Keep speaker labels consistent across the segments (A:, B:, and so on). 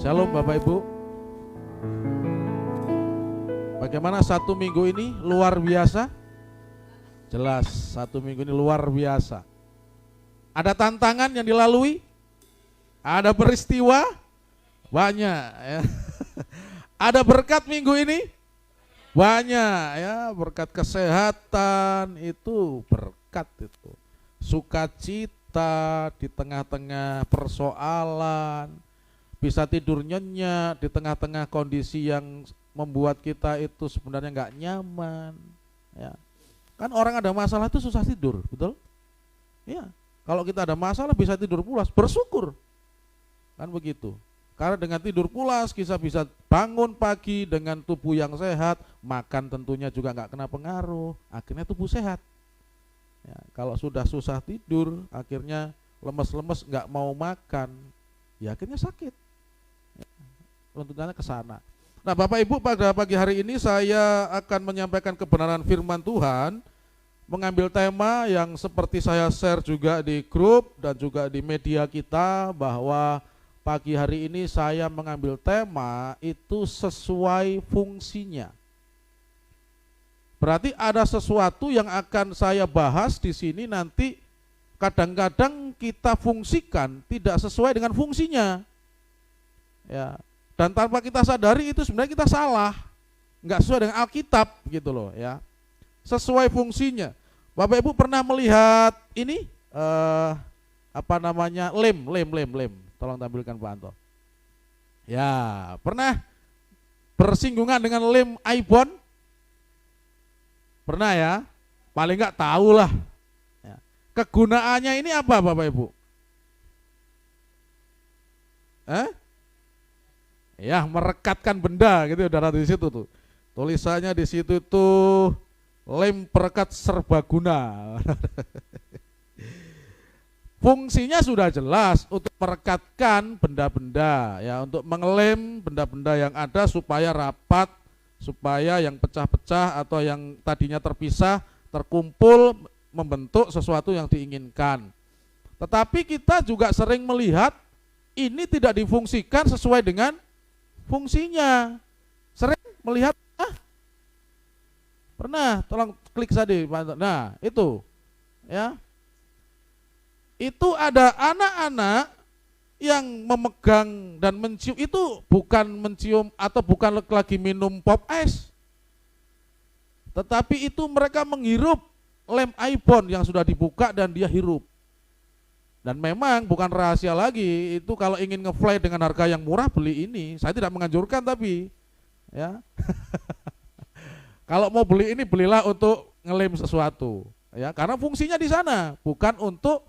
A: Shalom Bapak Ibu. Bagaimana satu minggu ini luar biasa? Jelas satu minggu ini luar biasa. Ada tantangan yang dilalui, ada peristiwa banyak ya. Ada berkat minggu ini banyak ya, berkat kesehatan itu berkat itu. Sukacita di tengah-tengah persoalan, bisa tidur nyenyak di tengah-tengah kondisi yang membuat kita itu sebenarnya nggak nyaman ya. Kan orang ada masalah itu susah tidur, betul? Ya, kalau kita ada masalah bisa tidur pulas, bersyukur. Kan begitu. Karena dengan tidur pulas kita bisa bangun pagi dengan tubuh yang sehat, makan tentunya juga nggak kena pengaruh, akhirnya tubuh sehat. Ya, kalau sudah susah tidur, akhirnya lemes-lemes nggak mau makan, ya akhirnya sakit. Ya, tuntutannya ke sana. Nah, Bapak Ibu, pada pagi hari ini saya akan menyampaikan kebenaran firman Tuhan, mengambil tema yang seperti saya share juga di grup dan juga di media kita, bahwa pagi hari ini saya mengambil tema itu sesuai fungsinya. Berarti ada sesuatu yang akan saya bahas di sini nanti kadang-kadang kita fungsikan tidak sesuai dengan fungsinya. Ya, dan tanpa kita sadari itu sebenarnya kita salah. Enggak sesuai dengan Alkitab gitu loh ya. Sesuai fungsinya. Bapak Ibu pernah melihat ini lem. Tolong tampilkan Pak Anto. Ya, pernah bersinggungan dengan lem iPhone? Pernah ya? Paling enggak tahu lah. Ya. Kegunaannya ini apa Bapak Ibu? Ya, merekatkan benda gitu, udah di situ tuh. Tulisannya di situ tuh lem perekat serbaguna. Fungsinya sudah jelas untuk merekatkan benda-benda ya, untuk mengelem benda-benda yang ada supaya rapat, supaya yang pecah-pecah atau yang tadinya terpisah terkumpul membentuk sesuatu yang diinginkan. Tetapi kita juga sering melihat ini tidak difungsikan sesuai dengan fungsinya. Sering melihat pernah, tolong klik saja. Nah, itu ya. Itu ada anak-anak yang memegang dan mencium, itu bukan mencium atau bukan lagi minum pop ice, tetapi itu mereka menghirup lem iPhone yang sudah dibuka dan dia hirup. Dan memang bukan rahasia lagi, itu kalau ingin nge-fly dengan harga yang murah beli ini. Saya tidak menganjurkan tapi ya. Kalau mau beli ini belilah untuk ngelem sesuatu ya, karena fungsinya di sana bukan untuk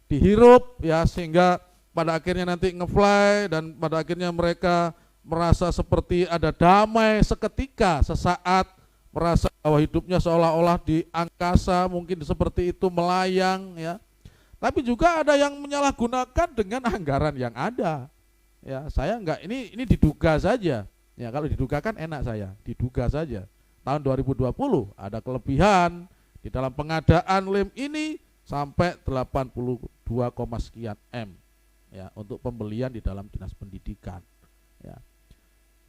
A: dihirup ya, sehingga pada akhirnya nanti nge-fly dan pada akhirnya mereka merasa seperti ada damai seketika, sesaat merasa bahwa hidupnya seolah-olah di angkasa, mungkin seperti itu melayang ya. Tapi juga ada yang menyalahgunakan dengan anggaran yang ada. Ya, saya enggak, ini diduga saja. Ya, kalau diduga kan enak saya, diduga saja. Tahun 2020 ada kelebihan di dalam pengadaan lem ini sampai 82, sekian M ya, untuk pembelian di dalam dinas pendidikan ya.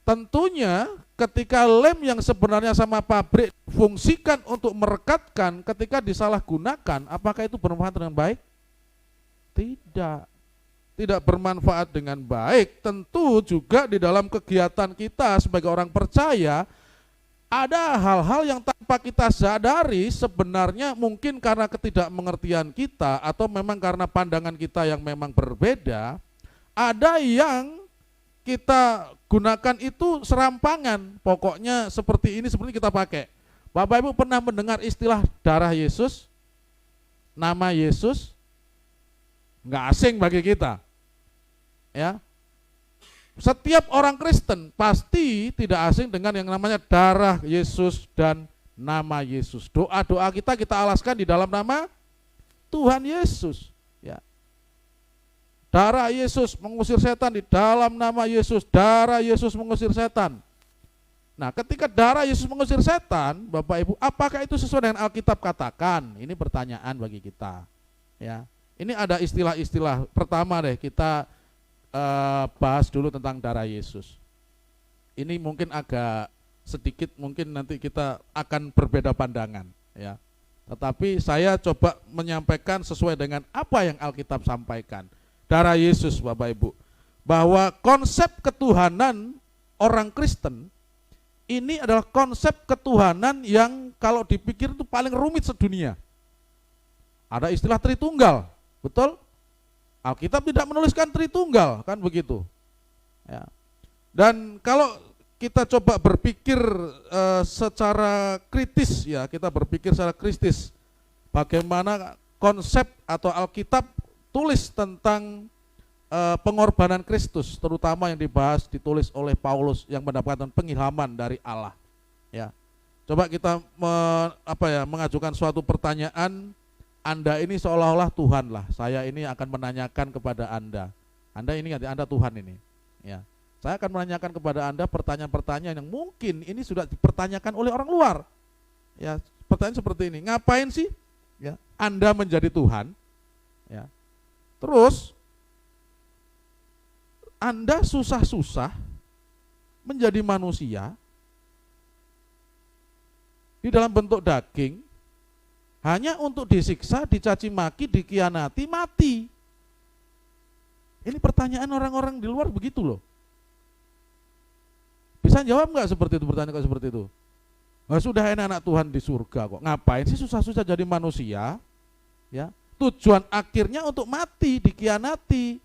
A: Tentunya ketika lem yang sebenarnya sama pabrik fungsikan untuk merekatkan, ketika disalahgunakan, apakah itu bermanfaat dengan baik? Tidak bermanfaat dengan baik. Tentu juga di dalam kegiatan kita sebagai orang percaya ada hal-hal yang tanpa kita sadari sebenarnya mungkin karena ketidakmengertian kita atau memang karena pandangan kita yang memang berbeda, ada yang kita gunakan itu serampangan, pokoknya seperti ini kita pakai. Bapak Ibu pernah mendengar istilah darah Yesus, nama Yesus? Nggak asing bagi kita ya. Setiap orang Kristen pasti tidak asing dengan yang namanya darah Yesus dan nama Yesus. Doa-doa kita alaskan di dalam nama Tuhan Yesus ya. Darah Yesus mengusir setan, di dalam nama Yesus, darah Yesus mengusir setan. Nah, ketika darah Yesus mengusir setan, Bapak Ibu, apakah itu sesuai dengan Alkitab katakan? Ini pertanyaan bagi kita ya. Ini ada istilah-istilah, pertama deh kita bahas dulu tentang darah Yesus. Ini mungkin agak sedikit, mungkin nanti kita akan berbeda pandangan ya. Tetapi saya coba menyampaikan sesuai dengan apa yang Alkitab sampaikan. Darah Yesus, Bapak Ibu, bahwa konsep ketuhanan orang Kristen ini adalah konsep ketuhanan yang kalau dipikir itu paling rumit sedunia. Ada istilah Tritunggal, betul? Alkitab tidak menuliskan Tritunggal, kan begitu ya. Dan kalau kita coba berpikir secara kritis ya, kita berpikir secara kritis bagaimana konsep atau Alkitab tulis tentang pengorbanan Kristus, terutama yang ditulis oleh Paulus yang mendapatkan pengilhaman dari Allah ya. Coba kita mengajukan suatu pertanyaan, Anda ini seolah-olah Tuhan lah, saya ini akan menanyakan kepada Anda ini Anda Tuhan ini ya. Saya akan menanyakan kepada Anda pertanyaan-pertanyaan yang mungkin ini sudah dipertanyakan oleh orang luar. Ya, pertanyaan seperti ini, ngapain sih ya Anda menjadi Tuhan? Ya. Terus Anda susah-susah menjadi manusia di dalam bentuk daging hanya untuk disiksa, dicaci maki, dikhianati, mati. Ini pertanyaan orang-orang di luar begitu loh. Bisa jawab nggak seperti itu, pertanyaan kok seperti itu? Nah, sudah anak Tuhan di surga kok, ngapain sih susah-susah jadi manusia? Ya, tujuan akhirnya untuk mati, dikhianati.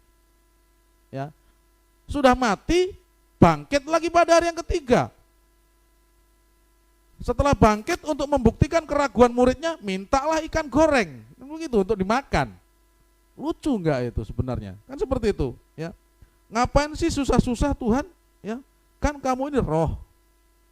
A: Ya, sudah mati, bangkit lagi pada hari yang ketiga. Setelah bangkit untuk membuktikan keraguan muridnya, mintalah ikan goreng, begitu untuk dimakan. Lucu nggak itu sebenarnya? Kan seperti itu. Ya, ngapain sih susah-susah Tuhan? Ya. Kan kamu ini roh,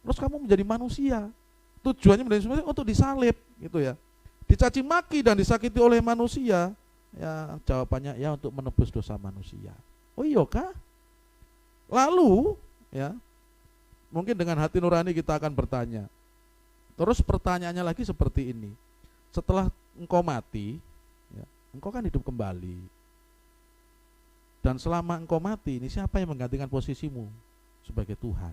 A: terus kamu menjadi manusia. Tujuannya menjadi manusia untuk disalib, gitu ya. Dicaci maki dan disakiti oleh manusia. Ya, jawabannya ya untuk menebus dosa manusia. Oh iya kah? Lalu, ya, mungkin dengan hati nurani kita akan bertanya. Terus pertanyaannya lagi seperti ini. Setelah engkau mati, ya, engkau kan hidup kembali. Dan selama engkau mati, ini siapa yang menggantikan posisimu sebagai Tuhan?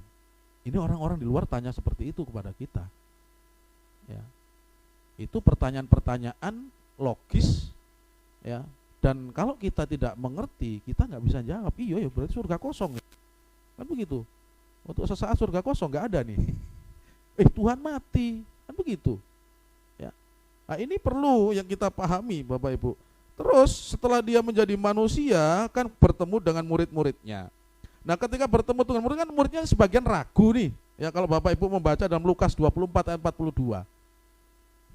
A: Ini orang-orang di luar tanya seperti itu kepada kita ya. Itu pertanyaan-pertanyaan logis ya, dan kalau kita tidak mengerti kita nggak bisa jawab. Iya ya, berarti surga kosong kan begitu. Untuk sesaat surga kosong nggak ada nih. Tuhan mati kan begitu ya. Nah, ini perlu yang kita pahami Bapak Ibu. Terus setelah dia menjadi manusia kan bertemu dengan murid-muridnya. Nah, ketika bertemu dengan murid, kan muridnya sebagian ragu nih. Ya, kalau Bapak Ibu membaca dalam Lukas 24 ayat 42.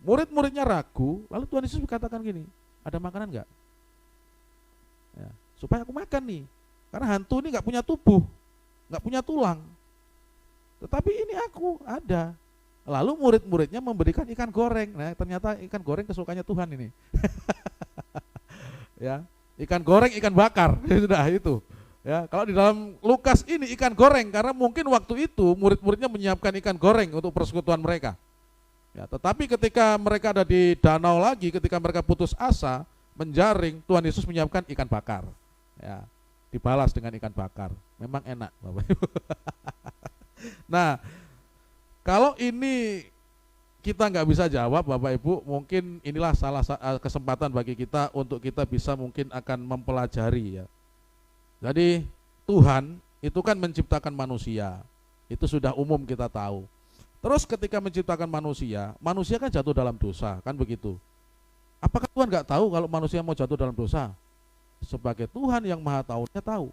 A: Murid-muridnya ragu, lalu Tuhan Yesus berkatakan gini, ada makanan enggak? Ya, supaya aku makan nih. Karena hantu ini enggak punya tubuh, enggak punya tulang. Tetapi ini aku ada. Lalu murid-muridnya memberikan ikan goreng. Nah, ternyata ikan goreng kesukaannya Tuhan ini. Ya, ikan goreng, ikan bakar. Sudah itu. Ya, kalau di dalam Lukas ini ikan goreng, karena mungkin waktu itu murid-muridnya menyiapkan ikan goreng untuk persekutuan mereka. Ya, tetapi ketika mereka ada di danau lagi, ketika mereka putus asa menjaring, Tuhan Yesus menyiapkan ikan bakar. Ya, dibalas dengan ikan bakar. Memang enak, Bapak Ibu. Nah, kalau ini kita nggak bisa jawab, Bapak Ibu, mungkin inilah salah kesempatan bagi kita untuk kita bisa mungkin akan mempelajari ya. Jadi Tuhan itu kan menciptakan manusia, itu sudah umum kita tahu. Terus ketika menciptakan manusia, manusia kan jatuh dalam dosa, kan begitu. Apakah Tuhan nggak tahu kalau manusia mau jatuh dalam dosa? Sebagai Tuhan yang maha tahu, dia tahu.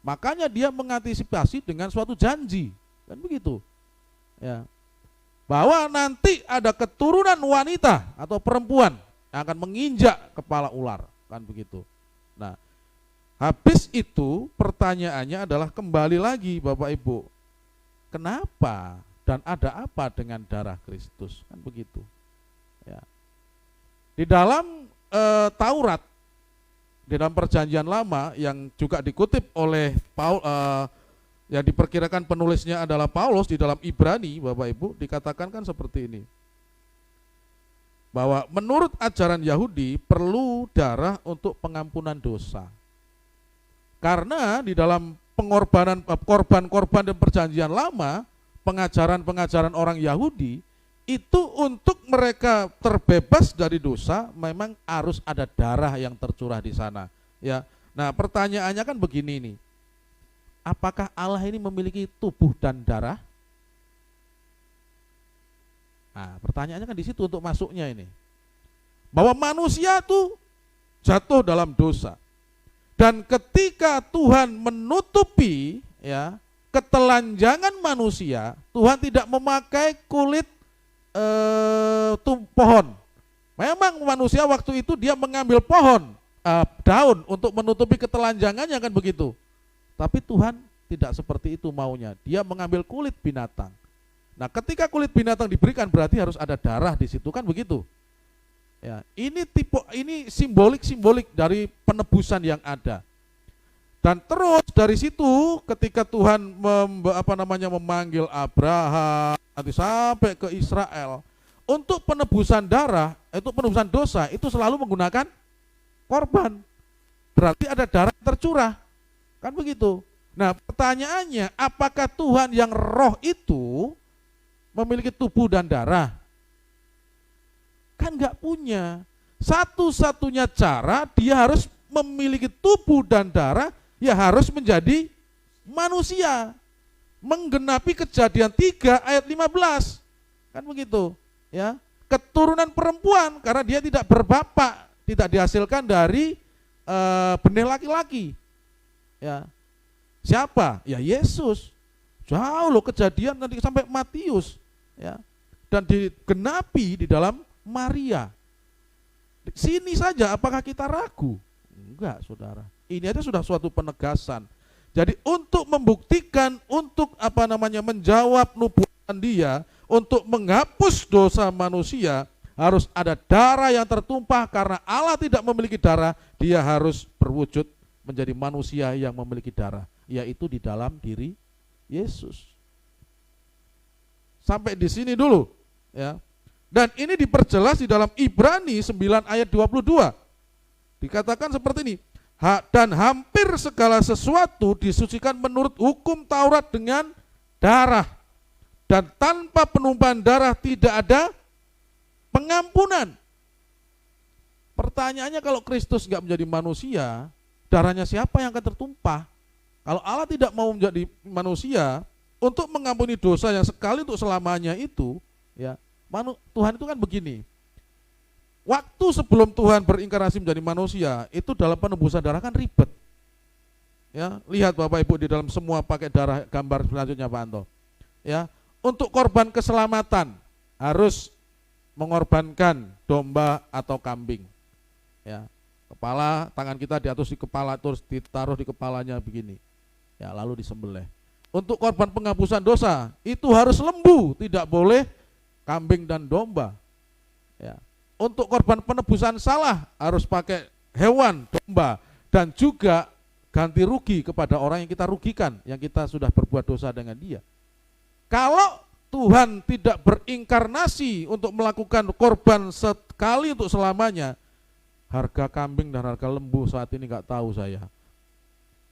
A: Makanya dia mengantisipasi dengan suatu janji, kan begitu. Ya, bahwa nanti ada keturunan wanita atau perempuan yang akan menginjak kepala ular, kan begitu. Nah, habis itu pertanyaannya adalah kembali lagi Bapak Ibu, kenapa dan ada apa dengan darah Kristus, kan begitu ya. Di dalam Taurat, di dalam perjanjian lama yang juga dikutip oleh yang diperkirakan penulisnya adalah Paulus di dalam Ibrani, Bapak Ibu, dikatakan kan seperti ini, bahwa menurut ajaran Yahudi perlu darah untuk pengampunan dosa. Karena di dalam pengorbanan korban-korban dan perjanjian lama, pengajaran-pengajaran orang Yahudi itu untuk mereka terbebas dari dosa memang harus ada darah yang tercurah di sana, ya. Nah, pertanyaannya kan begini nih. Apakah Allah ini memiliki tubuh dan darah? Nah, pertanyaannya kan di situ untuk masuknya ini. Bahwa manusia itu jatuh dalam dosa. Dan ketika Tuhan menutupi, ya, ketelanjangan manusia, Tuhan tidak memakai kulit pohon. Memang manusia waktu itu dia mengambil pohon, daun untuk menutupi ketelanjangannya, kan begitu. Tapi Tuhan tidak seperti itu maunya. Dia mengambil kulit binatang. Nah, ketika kulit binatang diberikan berarti harus ada darah di situ, kan begitu. Ya, ini simbolik dari penebusan yang ada. Dan terus dari situ ketika Tuhan memanggil Abraham nanti sampai ke Israel untuk penebusan darah, itu penebusan dosa itu selalu menggunakan korban. Berarti ada darah yang tercurah. Kan begitu. Nah, pertanyaannya, apakah Tuhan yang roh itu memiliki tubuh dan darah? Kan enggak punya. Satu-satunya cara dia harus memiliki tubuh dan darah, ya harus menjadi manusia. Menggenapi Kejadian 3 ayat 15. Kan begitu, ya. Keturunan perempuan karena dia tidak berbapak, tidak dihasilkan dari benih laki-laki. Ya. Siapa? Ya Yesus. Jauh loh Kejadian nanti sampai Matius, ya. Dan digenapi di dalam Maria. Sini saja apakah kita ragu? Enggak, saudara. Ini aja sudah suatu penegasan. Jadi untuk membuktikan, untuk menjawab nubuatan dia, untuk menghapus dosa manusia, harus ada darah yang tertumpah. Karena Allah tidak memiliki darah, dia harus berwujud menjadi manusia yang memiliki darah, yaitu di dalam diri Yesus. Sampai di sini dulu, ya. Dan ini diperjelas di dalam Ibrani 9 ayat 22. Dikatakan seperti ini, dan hampir segala sesuatu disucikan menurut hukum Taurat dengan darah. Dan tanpa penumpahan darah tidak ada pengampunan. Pertanyaannya, kalau Kristus nggak menjadi manusia, darahnya siapa yang akan tertumpah? Kalau Allah tidak mau menjadi manusia untuk mengampuni dosa yang sekali untuk selamanya itu, ya, Tuhan itu kan begini. Waktu sebelum Tuhan berinkarnasi menjadi manusia, itu dalam penebusan darah kan ribet. Ya, lihat Bapak Ibu di dalam semua pakai darah, gambar selanjutnya Pak Anto. Ya, untuk korban keselamatan harus mengorbankan domba atau kambing. Ya, kepala, tangan kita di kepala, terus ditaruh di kepalanya begini. Ya, lalu disembelih. Untuk korban penghapusan dosa itu harus lembu, tidak boleh kambing dan domba. Ya. Untuk korban penebusan salah harus pakai hewan, domba, dan juga ganti rugi kepada orang yang kita rugikan, yang kita sudah berbuat dosa dengan dia. Kalau Tuhan tidak berinkarnasi untuk melakukan korban sekali untuk selamanya, harga kambing dan harga lembu saat ini nggak tahu saya.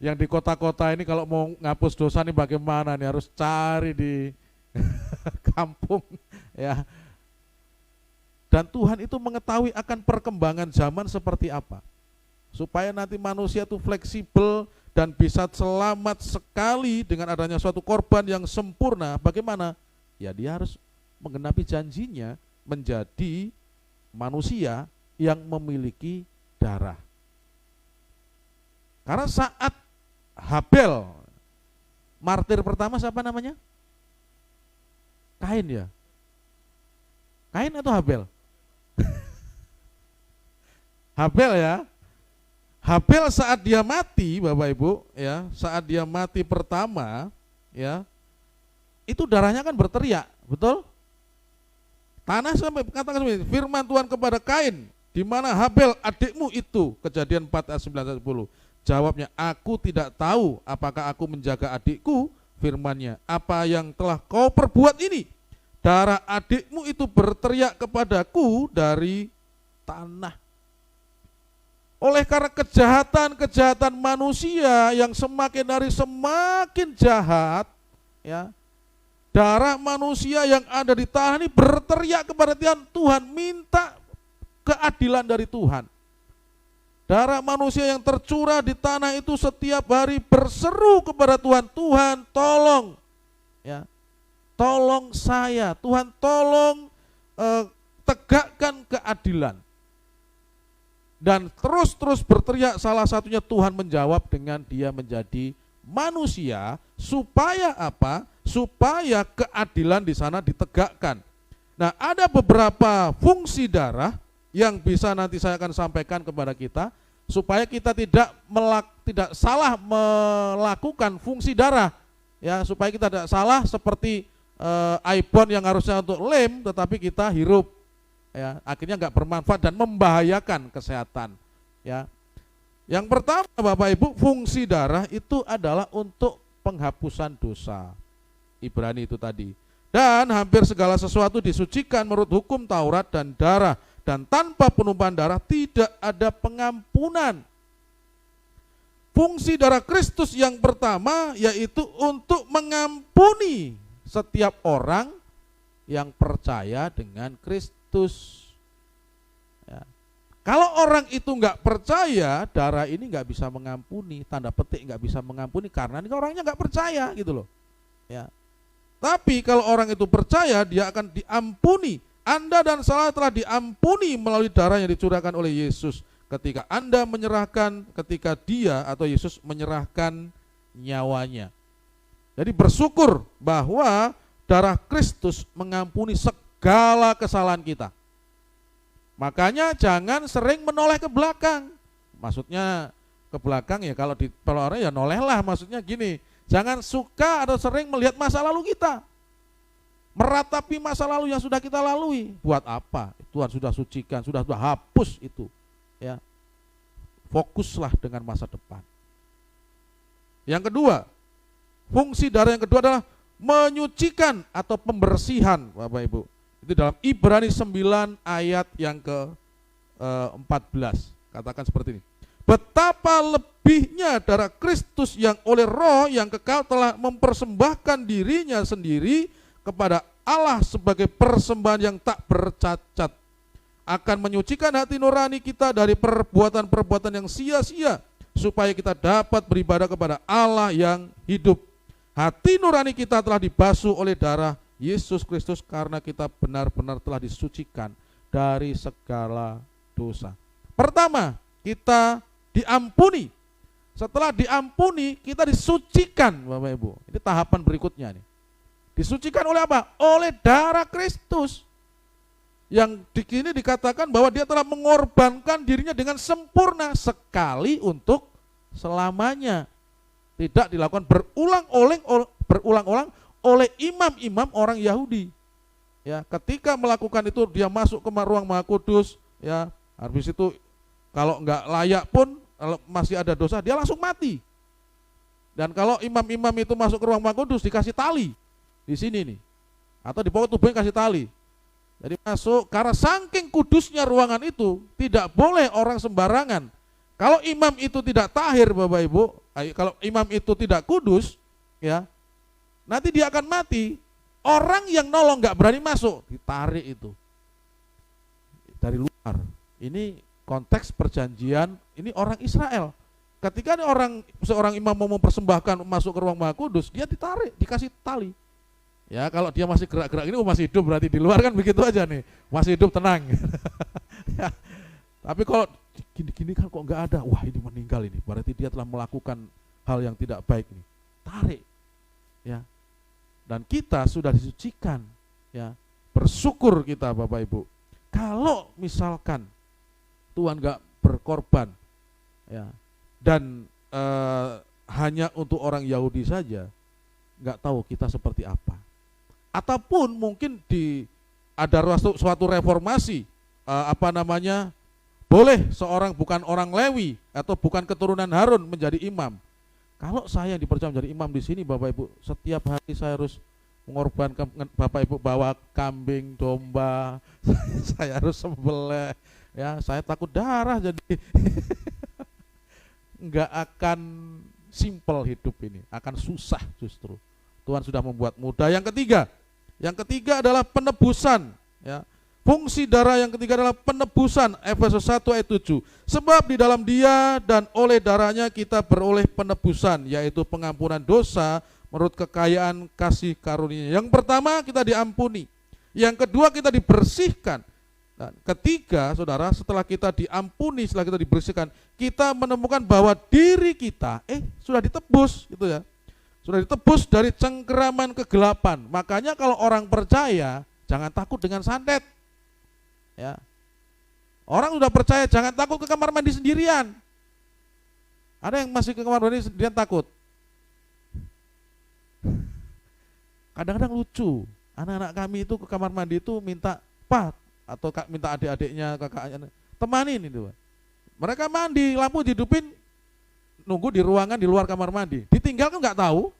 A: Yang di kota-kota ini kalau mau ngapus dosa ini bagaimana nih, harus cari di kampung, ya. Dan Tuhan itu mengetahui akan perkembangan zaman seperti apa, supaya nanti manusia itu fleksibel dan bisa selamat sekali dengan adanya suatu korban yang sempurna. Bagaimana? Ya dia harus menggenapi janjinya menjadi manusia yang memiliki darah. Karena saat Habel, martir pertama siapa namanya? Kain, ya. Kain atau Habel? Habel, ya. Habel saat dia mati, Bapak Ibu, ya, saat dia mati pertama, ya, itu darahnya kan berteriak, betul? Tanah sampai katakan firman Tuhan kepada Kain, di mana Habel adikmu itu, Kejadian 4 ayat 9 sampai 10. Jawabnya, aku tidak tahu apakah aku menjaga adikku, firmannya, apa yang telah kau perbuat ini? Darah adikmu itu berteriak kepadaku dari tanah. Oleh karena kejahatan-kejahatan manusia yang semakin hari semakin jahat, ya, darah manusia yang ada di tanah ini berteriak kepada Tuhan, Tuhan minta keadilan dari Tuhan. Darah manusia yang tercurah di tanah itu setiap hari berseru kepada Tuhan, Tuhan tolong, ya, tolong saya, Tuhan tolong tegakkan keadilan. Dan terus-terus berteriak, salah satunya Tuhan menjawab dengan dia menjadi manusia, supaya apa? Supaya keadilan di sana ditegakkan. Nah, ada beberapa fungsi darah yang bisa nanti saya akan sampaikan kepada kita, supaya kita tidak salah melakukan fungsi darah, ya, supaya kita tidak salah seperti iPhone yang harusnya untuk lem, tetapi kita hirup. Ya, akhirnya nggak bermanfaat dan membahayakan kesehatan. Ya, yang pertama Bapak Ibu, fungsi darah itu adalah untuk penghapusan dosa. Ibrani itu tadi. Dan hampir segala sesuatu disucikan menurut hukum Taurat dan darah, dan tanpa penumpahan darah tidak ada pengampunan. Fungsi darah Kristus yang pertama yaitu untuk mengampuni setiap orang yang percaya dengan Kristus. Ya. Kalau orang itu nggak percaya, darah ini nggak bisa mengampuni, tanda petik nggak bisa mengampuni karena ini orangnya nggak percaya gitu loh. Ya. Tapi kalau orang itu percaya, dia akan diampuni. Anda dan saya telah diampuni melalui darah yang dicurahkan oleh Yesus ketika Anda menyerahkan, ketika dia atau Yesus menyerahkan nyawanya. Jadi bersyukur bahwa darah Kristus mengampuni segala kesalahan kita. Makanya jangan sering menoleh ke belakang. Maksudnya ke belakang ya, kalau orang ya nolehlah, maksudnya gini, jangan suka atau sering melihat masa lalu kita. Meratapi masa lalu yang sudah kita lalui. Buat apa? Tuhan sudah sucikan, sudah hapus itu. Ya. Fokuslah dengan masa depan. Yang kedua, fungsi darah yang kedua adalah menyucikan atau pembersihan, Bapak Ibu. Itu dalam Ibrani 9 ayat yang ke-14. Katakan seperti ini. Betapa lebihnya darah Kristus yang oleh Roh yang kekal telah mempersembahkan dirinya sendiri kepada Allah sebagai persembahan yang tak bercacat, akan menyucikan hati nurani kita dari perbuatan-perbuatan yang sia-sia, supaya kita dapat beribadah kepada Allah yang hidup. Hati nurani kita telah dibasuh oleh darah Yesus Kristus karena kita benar-benar telah disucikan dari segala dosa. Pertama, kita diampuni. Setelah diampuni, kita disucikan, Bapak Ibu. Ini tahapan berikutnya nih. Disucikan oleh apa? Oleh darah Kristus. Yang di sini dikatakan bahwa dia telah mengorbankan dirinya dengan sempurna sekali untuk selamanya. Tidak dilakukan berulang-ulang oleh imam-imam orang Yahudi. Ya, ketika melakukan itu dia masuk ke ruang Maha Kudus, ya, habis itu kalau enggak layak pun, kalau masih ada dosa dia langsung mati. Dan kalau imam-imam itu masuk ke ruang Maha Kudus dikasih tali di sini nih, atau di pokok tubuhnya kasih tali. Jadi masuk, karena saking kudusnya ruangan itu tidak boleh orang sembarangan. Kalau imam itu tidak tahir, Bapak Ibu, kalau imam itu tidak kudus, ya, nanti dia akan mati. Orang yang nolong nggak berani masuk, ditarik itu dari luar. Ini konteks perjanjian, ini orang Israel. Ketika seorang imam mau mempersembahkan masuk ke ruang Maha Kudus, dia ditarik, dikasih tali. Ya, kalau dia masih gerak-gerak ini, masih hidup, berarti di luar kan begitu aja nih, masih hidup tenang. Ya. Tapi kalau gini-gini kan kok nggak ada, wah ini meninggal ini, berarti dia telah melakukan hal yang tidak baik nih. Tarik. Ya. Dan kita sudah disucikan, ya. Bersyukur kita Bapak Ibu. Kalau misalkan Tuhan nggak berkorban, ya, dan hanya untuk orang Yahudi saja, nggak tahu kita seperti apa. Ataupun mungkin ada suatu reformasi, boleh seorang bukan orang Lewi atau bukan keturunan Harun menjadi imam. Kalau saya yang dipercaya menjadi imam di sini, Bapak Ibu, setiap hari saya harus mengorbankan, Bapak Ibu, bawa kambing, domba, saya harus sembelih, Ya, saya takut darah, jadi nggak akan simpel hidup ini, akan susah justru. Tuhan sudah membuat mudah. Yang ketiga adalah penebusan. Ya, fungsi darah yang ketiga adalah penebusan. Efesus 1 ayat 7. Sebab di dalam Dia dan oleh darahnya kita beroleh penebusan, yaitu pengampunan dosa menurut kekayaan kasih karunia. Yang pertama, kita diampuni. Yang kedua, kita dibersihkan. Dan ketiga, saudara, setelah kita diampuni, setelah kita dibersihkan, kita menemukan bahwa diri kita sudah ditebus, gitu ya. Sudah ditebus dari cengkeraman kegelapan. Makanya kalau orang percaya, jangan takut dengan santet. Ya. Orang sudah percaya, jangan takut ke kamar mandi sendirian. Ada yang masih ke kamar mandi sendirian takut? Kadang-kadang lucu, anak-anak kami itu ke kamar mandi itu minta atau minta adik-adiknya, kakaknya, temanin itu. Mereka mandi, lampu dihidupin, nunggu di ruangan di luar kamar mandi. Ditinggal kan nggak tahu.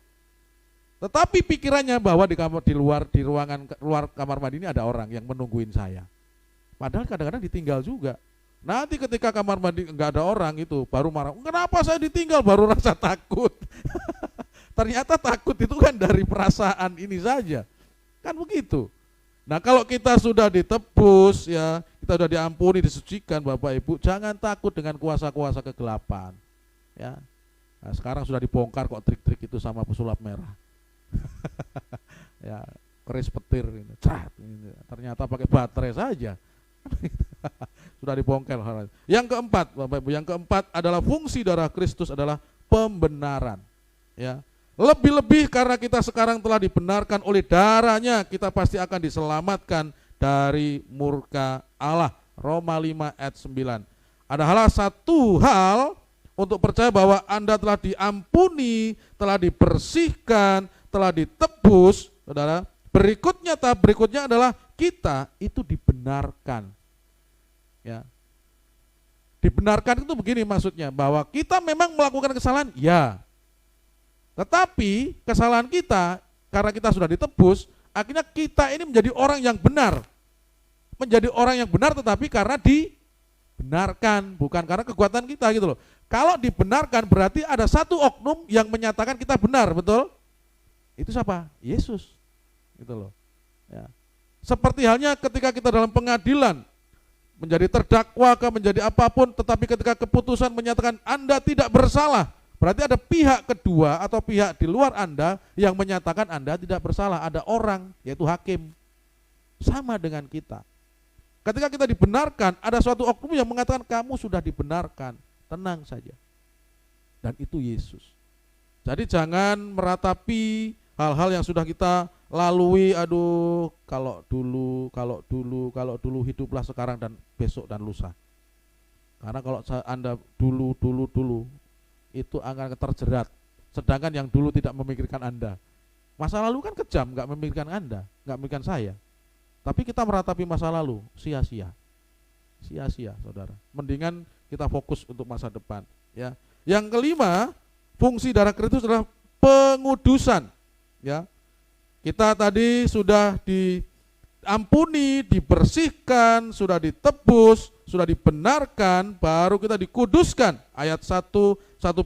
A: Tetapi pikirannya bahwa di ruangan luar kamar mandi ini ada orang yang menungguin saya. Padahal kadang-kadang ditinggal juga. Nanti ketika kamar mandi nggak ada orang itu baru marah. Kenapa saya ditinggal? Baru rasa takut. Ternyata takut itu kan dari perasaan ini saja. Kan begitu. Nah, kalau kita sudah ditebus, ya, kita sudah diampuni, disucikan, Bapak Ibu, jangan takut dengan kuasa-kuasa kegelapan. Ya. Nah, sekarang sudah dibongkar kok trik-trik itu sama pesulap merah. Ya, keris petir ini. Ternyata pakai baterai saja. Sudah dibongkar. Yang keempat, Bapak Ibu, yang keempat adalah fungsi darah Kristus adalah pembenaran. Ya. Lebih-lebih karena kita sekarang telah dibenarkan oleh darahnya, kita pasti akan diselamatkan dari murka Allah. Roma 5 ayat 9. Adalah satu hal untuk percaya bahwa Anda telah diampuni, telah dibersihkan, telah ditebus, saudara. Tahap berikutnya adalah kita itu dibenarkan. Ya. Dibenarkan itu begini maksudnya, bahwa kita memang melakukan kesalahan, ya. Tetapi kesalahan kita, karena kita sudah ditebus, akhirnya kita ini menjadi orang yang benar. Menjadi orang yang benar tetapi karena dibenarkan, bukan karena kekuatan kita gitu loh. Kalau dibenarkan berarti ada satu oknum yang menyatakan kita benar, betul? Itu siapa? Yesus. Gitu loh. Ya. Seperti halnya ketika kita dalam pengadilan, menjadi terdakwa, menjadi apapun, tetapi ketika keputusan menyatakan Anda tidak bersalah, berarti ada pihak kedua atau pihak di luar Anda yang menyatakan Anda tidak bersalah. Ada orang, yaitu hakim. Sama dengan kita. Ketika kita dibenarkan, ada suatu oknum yang mengatakan kamu sudah dibenarkan. Tenang saja. Dan itu Yesus. Jadi jangan meratapi hal-hal yang sudah kita lalui. Aduh, kalau dulu hiduplah sekarang dan besok dan lusa. Karena kalau Anda dulu itu akan terjerat. Sedangkan yang dulu tidak memikirkan Anda. Masa lalu kan kejam, nggak memikirkan Anda, nggak memikirkan saya. Tapi kita meratapi masa lalu, sia-sia. Sia-sia, saudara. Mendingan kita fokus untuk masa depan. Ya. Yang kelima, fungsi darah Kristus adalah pengudusan. Ya. Kita tadi sudah diampuni, dibersihkan, sudah ditebus, sudah dibenarkan, baru kita dikuduskan. Ayat 1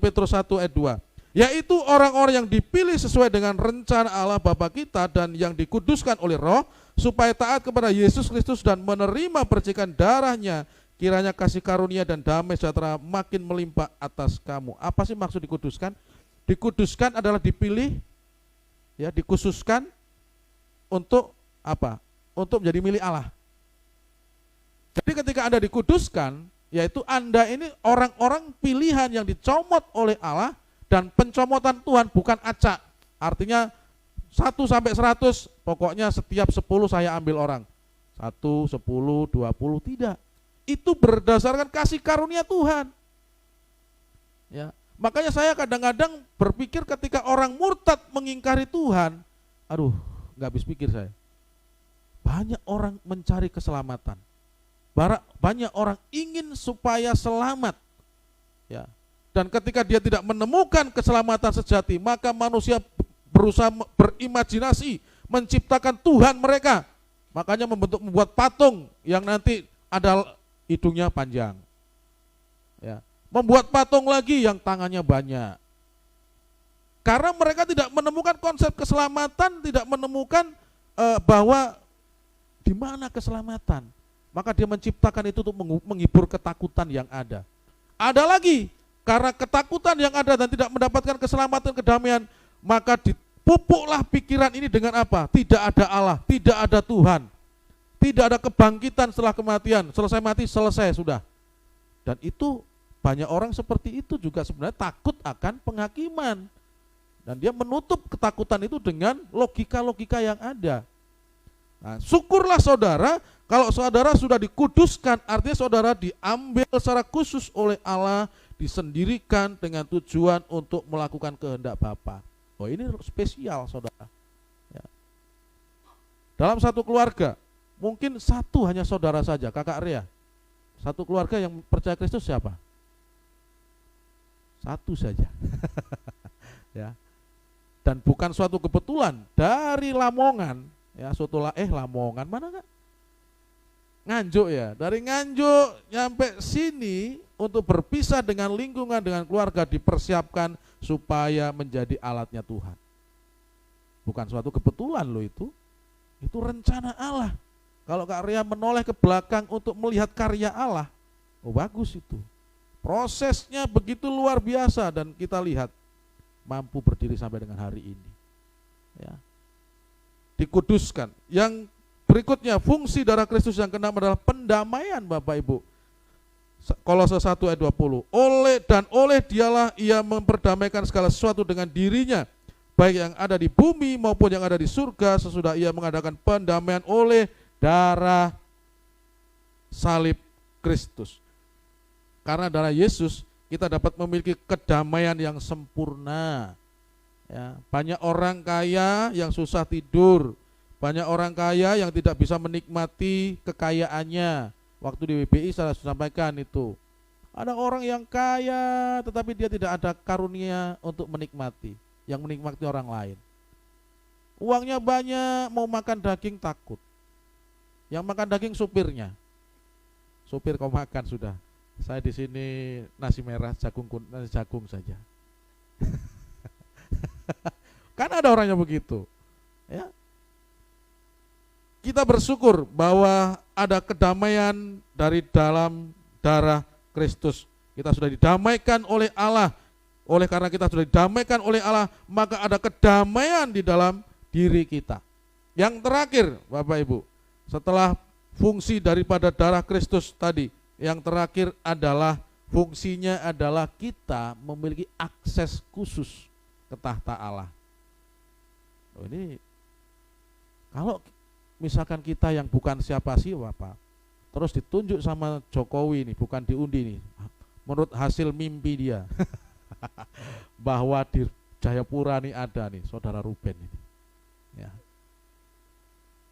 A: Petrus 1 ayat 2. Yaitu orang-orang yang dipilih sesuai dengan rencana Allah Bapa kita dan yang dikuduskan oleh Roh, supaya taat kepada Yesus Kristus dan menerima percikan darahnya, kiranya kasih karunia dan damai sejahtera makin melimpah atas kamu. Apa sih maksud dikuduskan? Dikuduskan adalah dipilih, ya, dikhususkan untuk apa? Untuk menjadi milik Allah. Jadi ketika Anda dikuduskan, yaitu Anda ini orang-orang pilihan yang dicomot oleh Allah, dan pencomotan Tuhan bukan acak. Artinya 1 sampai 100, pokoknya setiap 10 saya ambil orang. 1, 10, 20, tidak. Itu berdasarkan kasih karunia Tuhan. Ya, makanya saya kadang-kadang berpikir ketika orang murtad mengingkari Tuhan, aduh, nggak habis pikir saya. Banyak orang mencari keselamatan. Banyak orang ingin supaya selamat. Ya. Dan ketika dia tidak menemukan keselamatan sejati, maka manusia berusaha berimajinasi, menciptakan Tuhan mereka. Makanya membuat patung yang nanti ada hidungnya panjang. Ya. Membuat patung lagi yang tangannya banyak. Karena mereka tidak menemukan konsep keselamatan, tidak menemukan bahwa di mana keselamatan. Maka dia menciptakan itu untuk menghibur ketakutan yang ada. Ada lagi, karena ketakutan yang ada dan tidak mendapatkan keselamatan, kedamaian, maka dipupuklah pikiran ini dengan apa? Tidak ada Allah, tidak ada Tuhan, tidak ada kebangkitan setelah kematian, selesai mati, selesai, sudah. Dan itu banyak orang seperti itu juga sebenarnya takut akan penghakiman. Dan dia menutup ketakutan itu dengan logika-logika yang ada. Nah, syukurlah saudara, kalau saudara sudah dikuduskan, artinya saudara diambil secara khusus oleh Allah, disendirikan dengan tujuan untuk melakukan kehendak Bapa. Oh, ini spesial saudara. Ya. Dalam satu keluarga, mungkin satu hanya saudara saja, kakak Ria. Satu keluarga yang percaya Kristus siapa? Satu saja. Ya. Dan bukan suatu kebetulan, dari Lamongan, ya, Lamongan mana kak? Nganjuk ya, dari Nganjuk nyampe sini untuk berpisah dengan lingkungan, dengan keluarga, dipersiapkan supaya menjadi alatnya Tuhan. Bukan suatu kebetulan loh itu rencana Allah. Kalau Kak Ria menoleh ke belakang untuk melihat karya Allah, oh bagus itu. Prosesnya begitu luar biasa dan kita lihat mampu berdiri sampai dengan hari ini. Ya. Dikuduskan. Yang berikutnya, fungsi darah Kristus yang keenam adalah pendamaian Bapak Ibu. Kolose 1 ayat 20. Oleh dialah ia memperdamaikan segala sesuatu dengan dirinya, baik yang ada di bumi maupun yang ada di surga, sesudah ia mengadakan pendamaian oleh darah salib Kristus. Karena darah Yesus kita dapat memiliki kedamaian yang sempurna. Ya, banyak orang kaya yang susah tidur, banyak orang kaya yang tidak bisa menikmati kekayaannya. Waktu di WBI saya sampaikan itu, ada orang yang kaya tetapi dia tidak ada karunia untuk menikmati, yang menikmati orang lain. Uangnya banyak, mau makan daging takut. Yang makan daging supirnya. Supir kau makan sudah. Saya di sini nasi merah, nasi jagung saja. Kan ada orangnya begitu. Ya. Kita bersyukur bahwa ada kedamaian dari dalam darah Kristus. Kita sudah didamaikan oleh Allah. Oleh karena kita sudah didamaikan oleh Allah, maka ada kedamaian di dalam diri kita. Yang terakhir, Bapak Ibu, setelah fungsi daripada darah Kristus tadi, yang terakhir adalah fungsinya adalah kita memiliki akses khusus ke tahta Allah. Oh, ini kalau misalkan kita yang bukan siapa-siapa, terus ditunjuk sama Jokowi nih, bukan diundi nih, menurut hasil mimpi dia, bahwa di Jayapura nih ada nih saudara Ruben ini. Ya.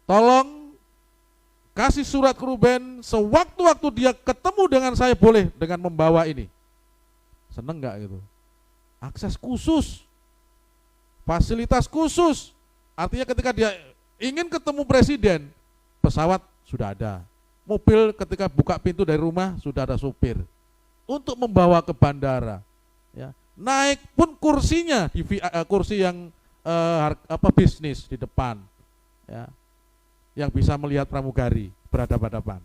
A: Tolong kasih surat ke Ruben, sewaktu-waktu dia ketemu dengan saya boleh dengan membawa ini. Seneng gak gitu? Akses khusus, fasilitas khusus. Artinya ketika dia ingin ketemu presiden, pesawat sudah ada. Mobil ketika buka pintu dari rumah sudah ada supir untuk membawa ke bandara. Ya. Naik pun kursinya di kursi yang bisnis di depan. Ya. Yang bisa melihat pramugari berhadapan-hadapan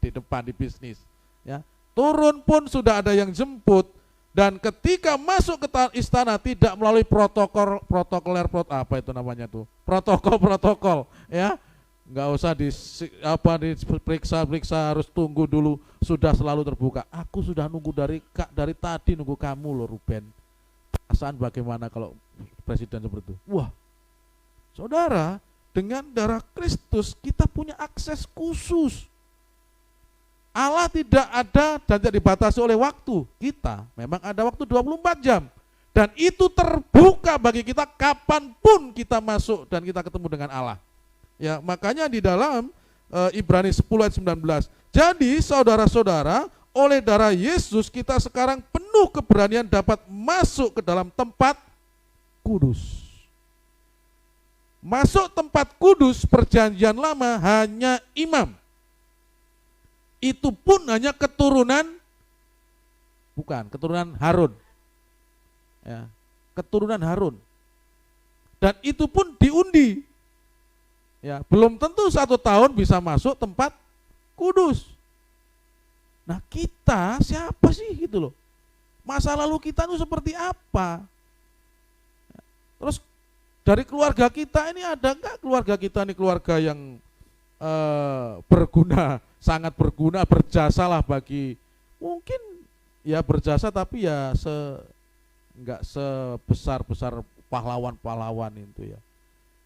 A: di depan di bisnis. Ya. Turun pun sudah ada yang jemput, dan ketika masuk ke istana tidak melalui protokol ya, nggak usah diperiksa harus tunggu dulu, sudah selalu terbuka. Aku sudah nunggu dari tadi nunggu kamu loh Ruben. Perasaan bagaimana kalau presiden seperti itu? Wah, saudara, dengan darah Kristus kita punya akses khusus. Allah tidak ada dan tidak dibatasi oleh waktu. Kita memang ada waktu 24 jam. Dan itu terbuka bagi kita kapanpun kita masuk dan kita ketemu dengan Allah. Ya, makanya di dalam Ibrani 10 ayat 19. Jadi saudara-saudara, oleh darah Yesus kita sekarang penuh keberanian dapat masuk ke dalam tempat kudus. Masuk tempat kudus perjanjian lama hanya imam. Itu pun hanya keturunan, bukan, keturunan Harun. Ya, keturunan Harun. Dan itu pun diundi. Ya, belum tentu 1 tahun bisa masuk tempat kudus. Nah, kita siapa sih gitu loh? Masa lalu kita itu seperti apa? Terus dari keluarga kita ini ada enggak keluarga kita ini keluarga yang berguna, sangat berguna, berjasa lah bagi, mungkin ya berjasa tapi ya enggak sebesar-besar pahlawan-pahlawan itu ya.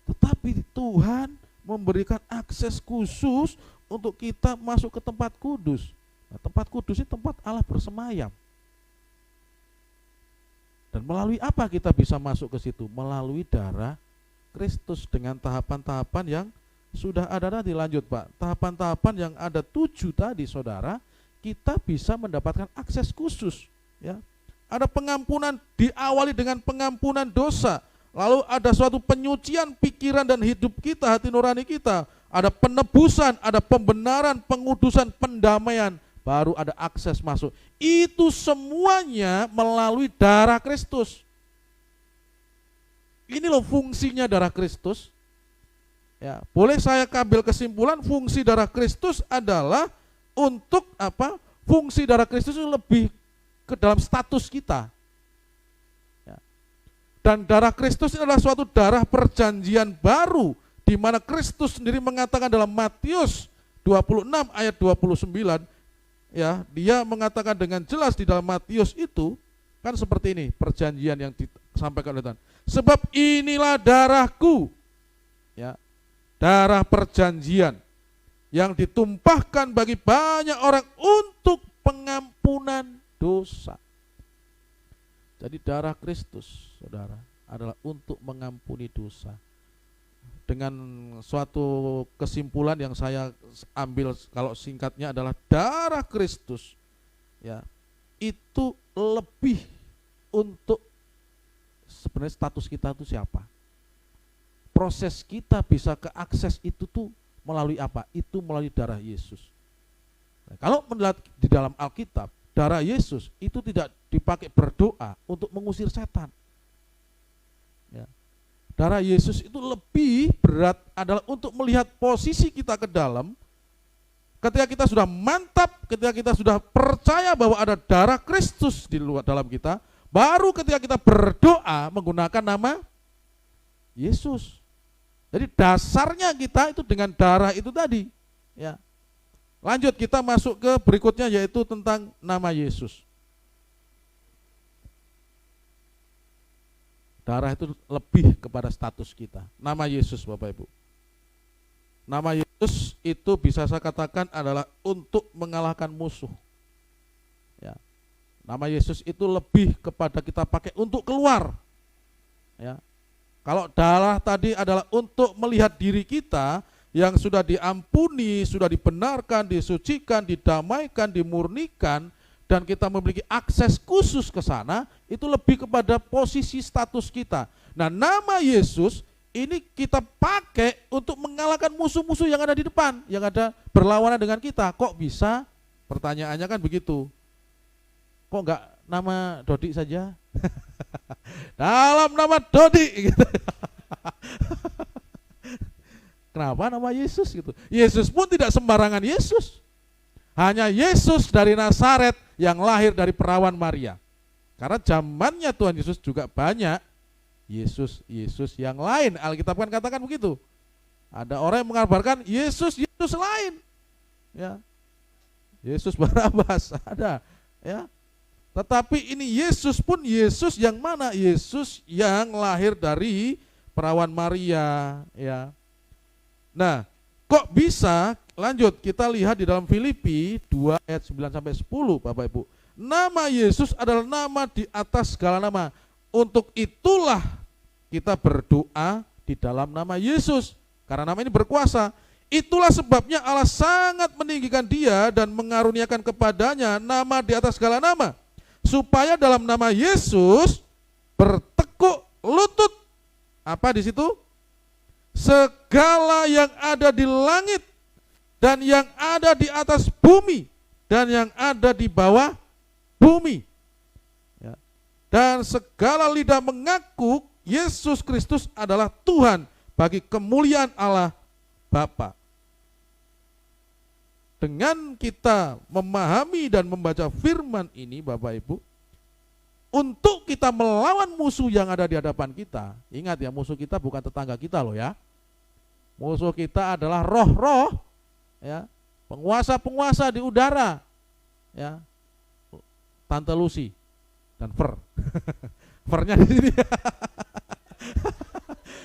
A: Tetapi Tuhan memberikan akses khusus untuk kita masuk ke tempat kudus. Nah, tempat kudus itu tempat Allah bersemayam. Dan melalui apa kita bisa masuk ke situ? Melalui darah Kristus dengan tahapan-tahapan yang sudah ada tadi. Lanjut Pak, tahapan-tahapan yang ada 7 tadi saudara, kita bisa mendapatkan akses khusus. Ya. Ada pengampunan, diawali dengan pengampunan dosa. Lalu ada suatu penyucian pikiran dan hidup kita, hati nurani kita. Ada penebusan, ada pembenaran, pengudusan, pendamaian. Baru ada akses masuk. Itu semuanya melalui darah Kristus. Ini loh fungsinya darah Kristus. Ya, boleh saya ambil kesimpulan fungsi darah Kristus adalah untuk apa? Fungsi darah Kristus itu lebih ke dalam status kita. Ya. Dan darah Kristus ini adalah suatu darah perjanjian baru, di mana Kristus sendiri mengatakan dalam Matius 26 ayat 29, ya, dia mengatakan dengan jelas di dalam Matius itu kan seperti ini perjanjian yang disampaikan oleh Tuhan. Sebab inilah darahku, ya, darah perjanjian yang ditumpahkan bagi banyak orang untuk pengampunan dosa. Jadi darah Kristus, saudara, adalah untuk mengampuni dosa. Dengan suatu kesimpulan yang saya ambil kalau singkatnya adalah darah Kristus, ya, itu lebih untuk sebenarnya status kita itu siapa. Proses kita bisa ke akses itu tuh melalui apa? Itu melalui darah Yesus. Nah, kalau melihat di dalam Alkitab, darah Yesus itu tidak dipakai berdoa untuk mengusir setan. Ya. Darah Yesus itu lebih berat adalah untuk melihat posisi kita ke dalam. Ketika kita sudah mantap, ketika kita sudah percaya bahwa ada darah Kristus di luar dalam kita, baru ketika kita berdoa menggunakan nama Yesus. Jadi dasarnya kita itu dengan darah itu tadi. Ya. Lanjut kita masuk ke berikutnya yaitu tentang nama Yesus. Darah itu lebih kepada status kita. Nama Yesus Bapak Ibu. Nama Yesus itu bisa saya katakan adalah untuk mengalahkan musuh. Ya. Nama Yesus itu lebih kepada kita pakai untuk keluar. Ya. Kalau darah tadi adalah untuk melihat diri kita yang sudah diampuni, sudah dibenarkan, disucikan, didamaikan, dimurnikan, dan kita memiliki akses khusus ke sana, itu lebih kepada posisi status kita. Nah, nama Yesus ini kita pakai untuk mengalahkan musuh-musuh yang ada di depan, yang ada berlawanan dengan kita. Kok bisa? Pertanyaannya kan begitu. Kok enggak nama Dodi saja? Dalam nama Dodi gitu. Kenapa nama Yesus gitu? Yesus pun tidak sembarangan Yesus. Hanya Yesus dari Nazaret yang lahir dari perawan Maria. Karena zamannya Tuhan Yesus juga banyak Yesus yang lain. Alkitab kan katakan begitu. Ada orang yang mengabarkan Yesus lain. Ya. Yesus Barabas ada, ya. Tetapi ini Yesus pun Yesus yang mana? Yesus yang lahir dari perawan Maria, ya. Nah, kok bisa? Lanjut, kita lihat di dalam Filipi 2 ayat 9 sampai 10, Bapak Ibu. Nama Yesus adalah nama di atas segala nama. Untuk itulah kita berdoa di dalam nama Yesus, karena nama ini berkuasa. Itulah sebabnya Allah sangat meninggikan dia dan mengaruniakan kepadanya nama di atas segala nama, supaya dalam nama Yesus bertekuk lutut. Apa di situ? Segala yang ada di langit dan yang ada di atas bumi dan yang ada di bawah bumi. Ya. Dan segala lidah mengaku Yesus Kristus adalah Tuhan bagi kemuliaan Allah Bapa. Dengan kita memahami dan membaca firman ini, Bapak Ibu, untuk kita melawan musuh yang ada di hadapan kita. Ingat ya, musuh kita bukan tetangga kita loh ya. Musuh kita adalah roh-roh, ya, penguasa-penguasa di udara, ya, Tante Lucy dan Fer. Fernya di sini.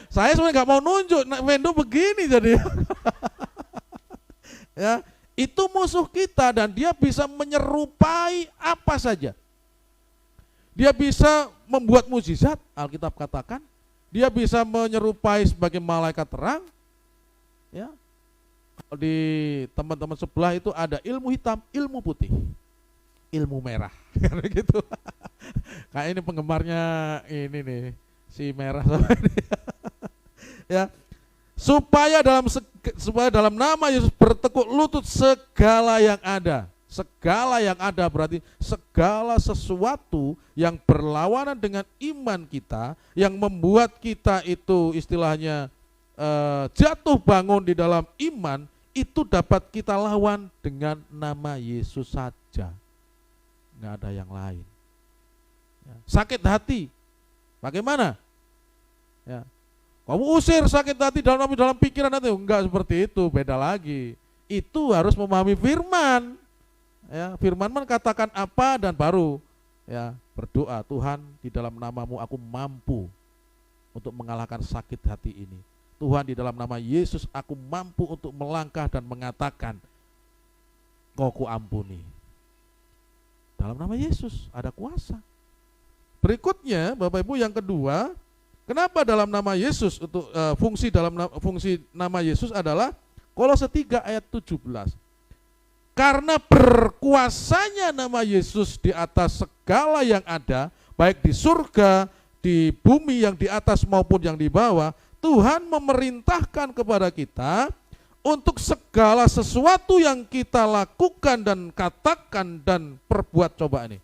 A: Saya sebenarnya nggak mau nunjuk, Wendo begini jadi. Ya, itu musuh kita dan dia bisa menyerupai apa saja. Dia bisa membuat mukjizat, Alkitab katakan. Dia bisa menyerupai sebagai malaikat terang. Ya. Di teman-teman sebelah itu ada ilmu hitam, ilmu putih, ilmu merah. Gitu. Kayak ini penggemarnya ini nih, si merah sama ini. Ya. Supaya dalam nama Yesus bertekuk lutut segala yang ada. Segala yang ada berarti segala sesuatu yang berlawanan dengan iman kita, yang membuat kita itu istilahnya jatuh bangun di dalam iman, itu dapat kita lawan dengan nama Yesus saja. Nggak ada yang lain. Ya. Sakit hati, bagaimana? Ya. Kamu usir sakit hati dalam pikiran nanti, enggak seperti itu, beda lagi. Itu harus memahami firman. Ya, firman katakan apa dan baru ya berdoa, Tuhan di dalam namamu aku mampu untuk mengalahkan sakit hati ini. Tuhan di dalam nama Yesus aku mampu untuk melangkah dan mengatakan kau kuampuni. Dalam nama Yesus ada kuasa. Berikutnya Bapak Ibu yang kedua, kenapa dalam nama Yesus untuk fungsi nama Yesus adalah Kolose 3 ayat 17. Karena berkuasanya nama Yesus di atas segala yang ada, baik di surga, di bumi yang di atas maupun yang di bawah, Tuhan memerintahkan kepada kita untuk segala sesuatu yang kita lakukan dan katakan dan perbuat. Coba ini,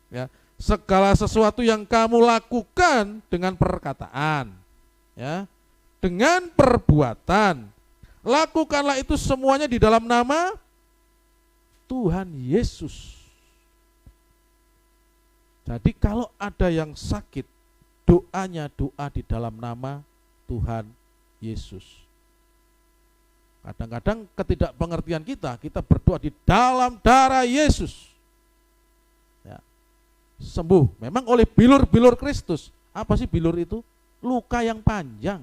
A: ya, segala sesuatu yang kamu lakukan dengan perkataan, ya, dengan perbuatan, lakukanlah itu semuanya di dalam nama Tuhan Yesus. Jadi kalau ada yang sakit, doanya doa di dalam nama Tuhan Yesus. Kadang-kadang ketidakpengertian kita berdoa di dalam darah Yesus. Ya. Sembuh, memang oleh bilur-bilur Kristus. Apa sih bilur itu? Luka yang panjang.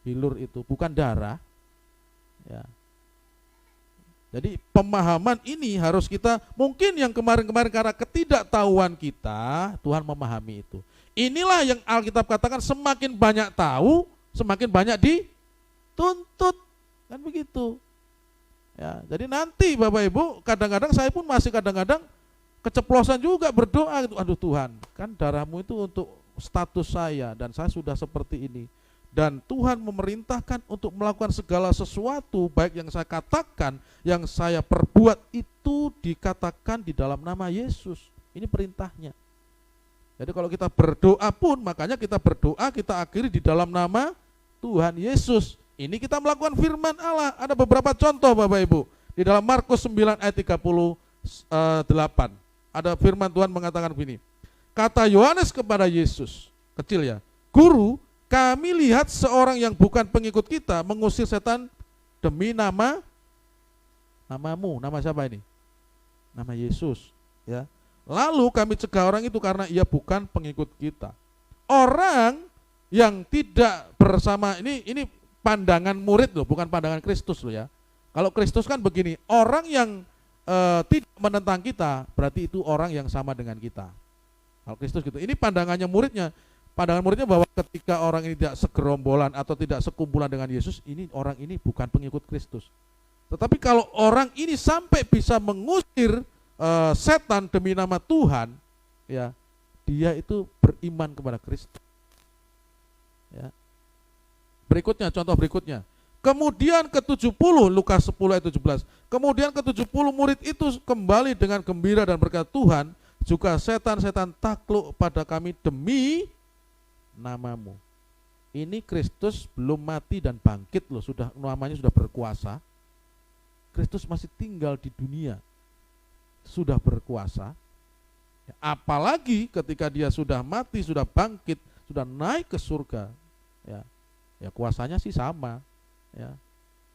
A: Bilur itu bukan darah. Ya. Jadi pemahaman ini harus kita, mungkin yang kemarin-kemarin karena ketidaktahuan kita, Tuhan memahami itu. Inilah yang Alkitab katakan semakin banyak tahu, semakin banyak dituntut. Kan begitu. Ya, jadi nanti Bapak Ibu, kadang-kadang saya pun masih kadang-kadang keceplosan juga berdoa. Aduh Tuhan, kan darahmu itu untuk status saya dan saya sudah seperti ini. Dan Tuhan memerintahkan untuk melakukan segala sesuatu, baik yang saya katakan, yang saya perbuat, itu dikatakan di dalam nama Yesus. Ini perintahnya. Jadi kalau kita berdoa pun, makanya kita berdoa, kita akhiri di dalam nama Tuhan Yesus. Ini kita melakukan firman Allah. Ada beberapa contoh Bapak Ibu. Di dalam Markus 9 ayat 38. Ada firman Tuhan mengatakan begini. Kata Yohanes kepada Yesus, kecil ya, Guru, kami lihat seorang yang bukan pengikut kita mengusir setan demi namamu. Nama siapa ini? Nama Yesus. Ya. Lalu kami cegah orang itu karena ia bukan pengikut kita. Orang yang tidak bersama, ini pandangan murid loh, bukan pandangan Kristus loh ya. Kalau Kristus kan begini, orang yang tidak menentang kita, berarti itu orang yang sama dengan kita. Kalau Kristus gitu. Ini pandangannya muridnya. Pandangan muridnya bahwa ketika orang ini tidak segerombolan atau tidak sekumpulan dengan Yesus, ini orang ini bukan pengikut Kristus. Tetapi kalau orang ini sampai bisa mengusir setan demi nama Tuhan, ya, dia itu beriman kepada Kristus. Ya. Berikutnya, contoh berikutnya, Kemudian ke-70, Lukas 10 ayat 17. Kemudian ke-70 murid itu kembali dengan gembira dan berkata, Tuhan, juga setan-setan takluk pada kami demi namamu. Ini Kristus belum mati dan bangkit loh, sudah namanya sudah berkuasa. Kristus masih tinggal di dunia, sudah berkuasa. Apalagi ketika dia sudah mati, sudah bangkit, sudah naik ke surga, ya kuasanya sih sama, ya.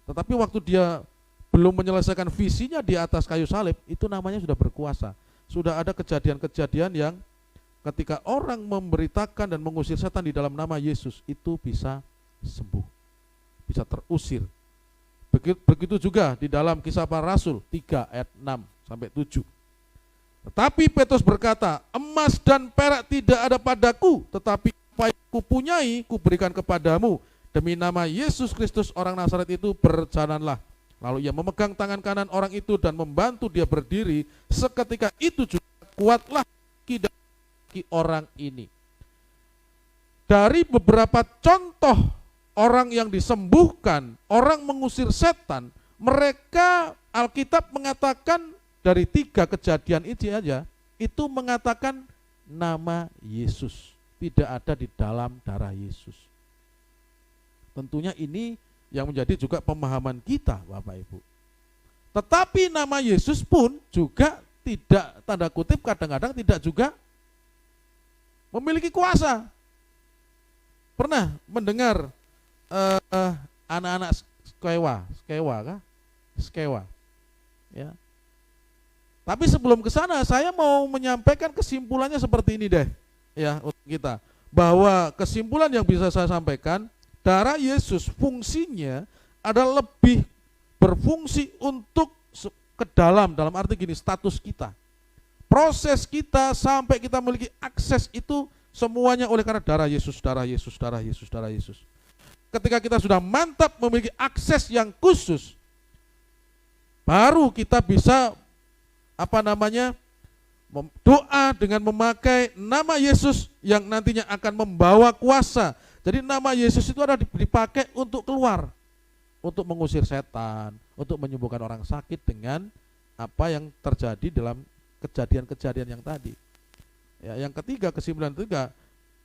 A: Tetapi waktu dia belum menyelesaikan visinya di atas kayu salib, itu namanya sudah berkuasa. Sudah ada kejadian-kejadian yang ketika orang memberitakan dan mengusir setan di dalam nama Yesus, itu bisa sembuh, bisa terusir. Begitu juga di dalam Kisah Para Rasul 3 ayat 6 sampai 7. Tetapi Petrus berkata, emas dan perak tidak ada padaku, tetapi apa yang kupunyai kuberikan kepadamu. Demi nama Yesus Kristus orang Nazaret itu berjalanlah. Lalu ia memegang tangan kanan orang itu dan membantu dia berdiri. Seketika itu juga kuatlah kaki orang ini. Dari beberapa contoh orang yang disembuhkan, orang mengusir setan, mereka Alkitab mengatakan dari 3 kejadian ini aja, itu mengatakan nama Yesus. Tidak ada di dalam darah Yesus. Tentunya ini yang menjadi juga pemahaman kita, Bapak Ibu. Tetapi nama Yesus pun juga tidak, tanda kutip kadang-kadang tidak juga memiliki kuasa. Pernah mendengar anak-anak Skewa, ya. Tapi sebelum ke sana saya mau menyampaikan kesimpulannya seperti ini deh, ya, untuk kita. Bahwa kesimpulan yang bisa saya sampaikan, darah Yesus fungsinya adalah lebih berfungsi untuk ke dalam arti gini, status kita. Proses kita sampai kita memiliki akses itu semuanya oleh karena darah Yesus, darah Yesus, darah Yesus, darah Yesus. Ketika kita sudah mantap memiliki akses yang khusus, baru kita bisa doa dengan memakai nama Yesus yang nantinya akan membawa kuasa. Jadi nama Yesus itu ada dipakai untuk keluar, untuk mengusir setan, untuk menyembuhkan orang sakit dengan apa yang terjadi dalam kejadian-kejadian yang tadi. Ya, yang ketiga, kesimpulan ketiga,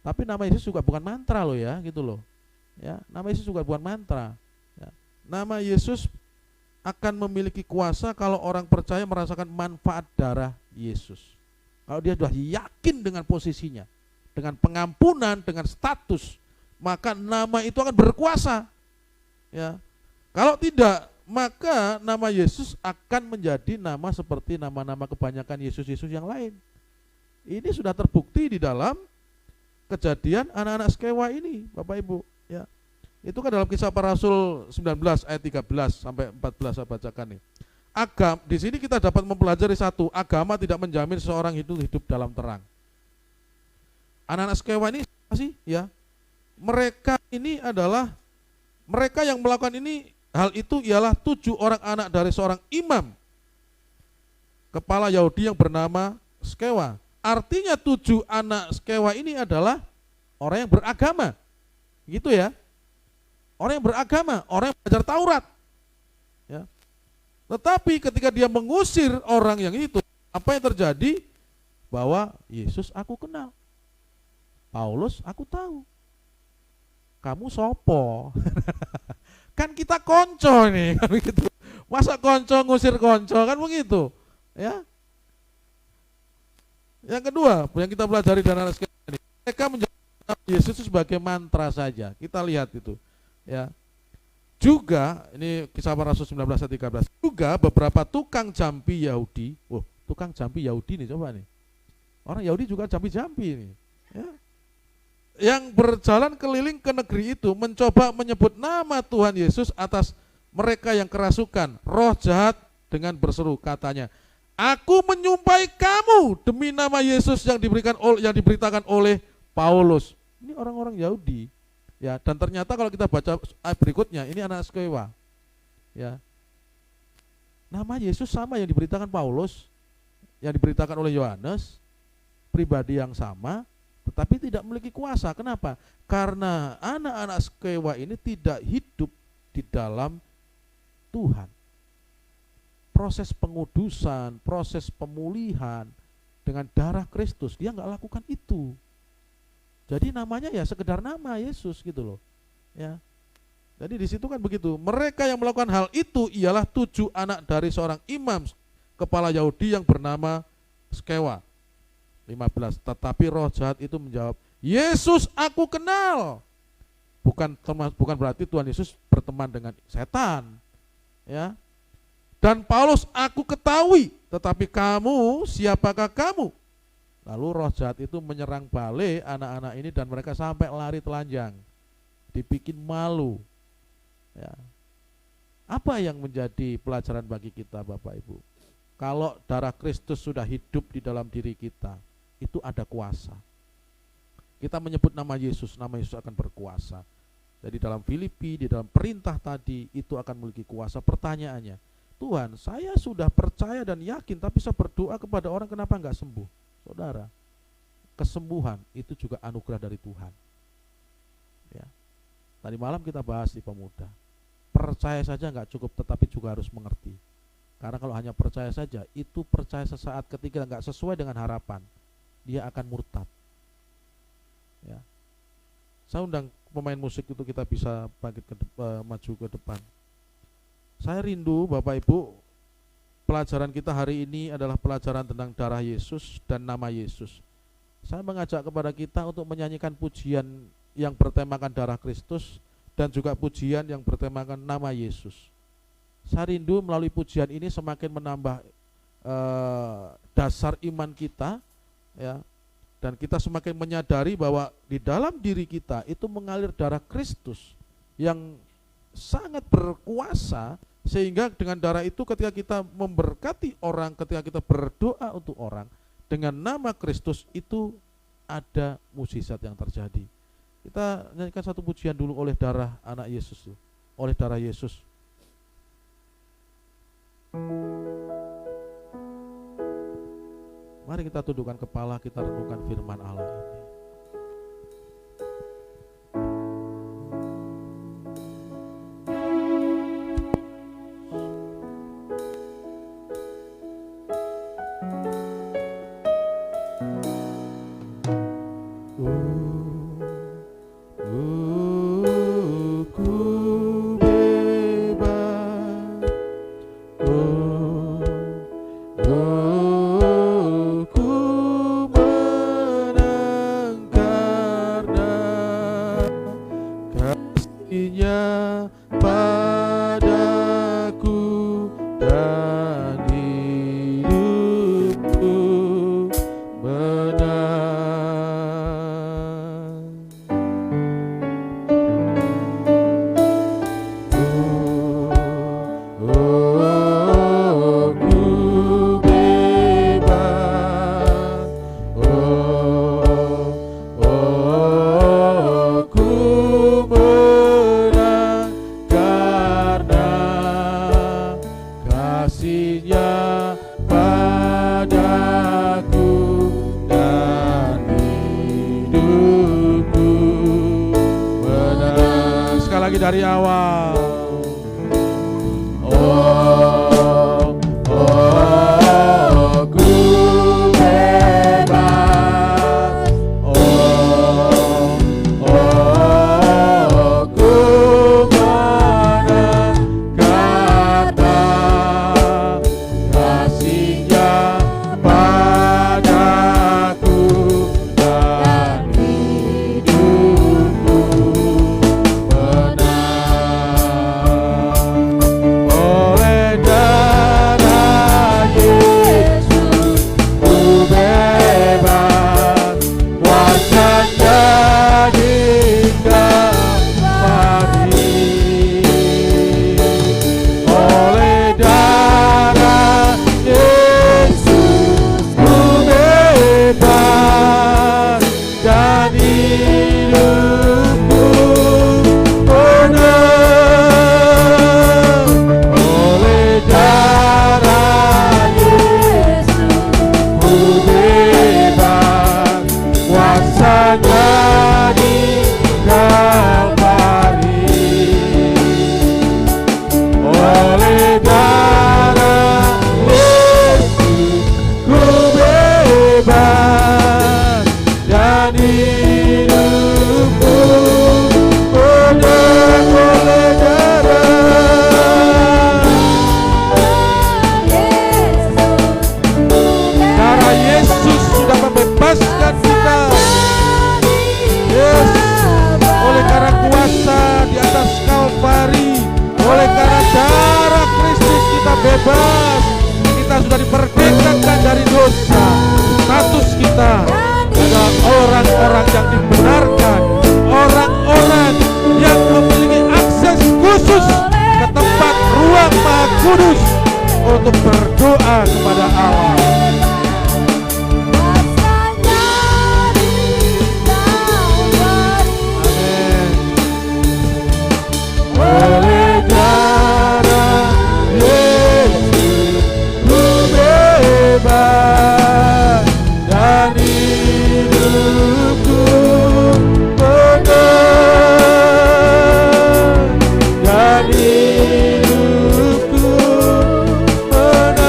A: tapi nama Yesus juga bukan mantra loh ya, gitu loh. Ya, nama Yesus juga bukan mantra. Ya, nama Yesus akan memiliki kuasa kalau orang percaya merasakan manfaat darah Yesus. Kalau dia sudah yakin dengan posisinya, dengan pengampunan, dengan status, maka nama itu akan berkuasa. Ya. Kalau tidak, maka nama Yesus akan menjadi nama seperti nama-nama kebanyakan Yesus-Yesus yang lain. Ini sudah terbukti di dalam kejadian anak-anak Skewa ini, Bapak Ibu. Ya. Itu kan dalam Kisah Para Rasul 19 ayat 13 sampai 14 saya bacakan nih. Di sini kita dapat mempelajari satu, agama tidak menjamin seseorang hidup dalam terang. Anak-anak Skewa ini apa sih? Ya, mereka ini adalah mereka yang melakukan hal itu ialah 7 orang anak dari seorang imam kepala Yahudi yang bernama Skewa. Artinya 7 anak Skewa ini adalah orang yang beragama, gitu ya. Orang yang beragama, orang yang belajar Taurat. Ya. Tetapi ketika dia mengusir orang yang itu, apa yang terjadi? Bahwa Yesus aku kenal, Paulus aku tahu, kamu sopo. Kan kita konco nih, kan begitu. Masa konco ngusir konco, kan begitu. Ya. Yang kedua, yang kita pelajari dari anak ini, mereka menjadikan Yesus sebagai mantra saja. Kita lihat itu. Ya. Juga ini Kisah Para Rasul 19 ayat 13. Juga beberapa tukang jampi Yahudi. Tukang jampi Yahudi nih, coba nih. Orang Yahudi juga jampi-jampi ini. Ya. Yang berjalan keliling ke negeri itu mencoba menyebut nama Tuhan Yesus atas mereka yang kerasukan, roh jahat, dengan berseru, katanya, aku menyumpahi kamu demi nama Yesus yang diberitakan oleh Paulus. Ini orang-orang Yahudi. Ya, dan ternyata kalau kita baca berikutnya, ini anak Skewa. Ya. Nama Yesus sama yang diberitakan Paulus, yang diberitakan oleh Yohanes, pribadi yang sama, tetapi tidak memiliki kuasa. Kenapa? Karena anak-anak Skewa ini tidak hidup di dalam Tuhan. Proses pengudusan, proses pemulihan dengan darah Kristus, dia nggak lakukan itu. Jadi namanya ya sekedar nama Yesus gitu loh. Ya. Jadi di situ kan begitu. Mereka yang melakukan hal itu ialah 7 anak dari seorang imam kepala Yahudi yang bernama Skewa. 15. Tetapi roh jahat itu menjawab, Yesus aku kenal. Bukan berarti Tuhan Yesus berteman dengan setan. Ya. Dan Paulus aku ketahui, tetapi kamu, siapakah kamu? Lalu roh jahat itu menyerang balik anak-anak ini dan mereka sampai lari telanjang, dibikin malu. Ya. Apa yang menjadi pelajaran bagi kita Bapak Ibu? Kalau darah Kristus sudah hidup di dalam diri kita, itu ada kuasa. Kita menyebut nama Yesus akan berkuasa. Jadi dalam Filipi, di dalam perintah tadi, itu akan memiliki kuasa. Pertanyaannya, Tuhan, saya sudah percaya dan yakin, tapi saya berdoa kepada orang, kenapa enggak sembuh? Saudara, kesembuhan itu juga anugerah dari Tuhan. Ya. Tadi malam kita bahas di pemuda. Percaya saja enggak cukup, tetapi juga harus mengerti. Karena kalau hanya percaya saja, itu percaya sesaat ketika enggak sesuai dengan harapan, dia akan murtad. Ya. Saya undang pemain musik itu kita bisa bangkit maju ke depan. Saya rindu Bapak Ibu, pelajaran kita hari ini adalah pelajaran tentang darah Yesus dan nama Yesus. Saya mengajak kepada kita untuk menyanyikan pujian yang bertemakan darah Kristus dan juga pujian yang bertemakan nama Yesus. Saya rindu melalui pujian ini semakin menambah dasar iman kita, ya, dan kita semakin menyadari bahwa di dalam diri kita itu mengalir darah Kristus yang sangat berkuasa, sehingga dengan darah itu ketika kita memberkati orang, ketika kita berdoa untuk orang dengan nama Kristus, itu ada mukjizat yang terjadi. Kita nyanyikan satu pujian dulu oleh darah anak Yesus, oleh darah Yesus. Mari kita tundukkan kepala, kita renungkan firman Allah ini. Dari awal. kita adalah orang-orang yang dibenarkan, orang-orang yang memiliki akses khusus ke tempat ruang Maha Kudus untuk berdoa kepada Allah. Oleh darah Yesus ku bebas dan hidupku benar, dan hidupku benar,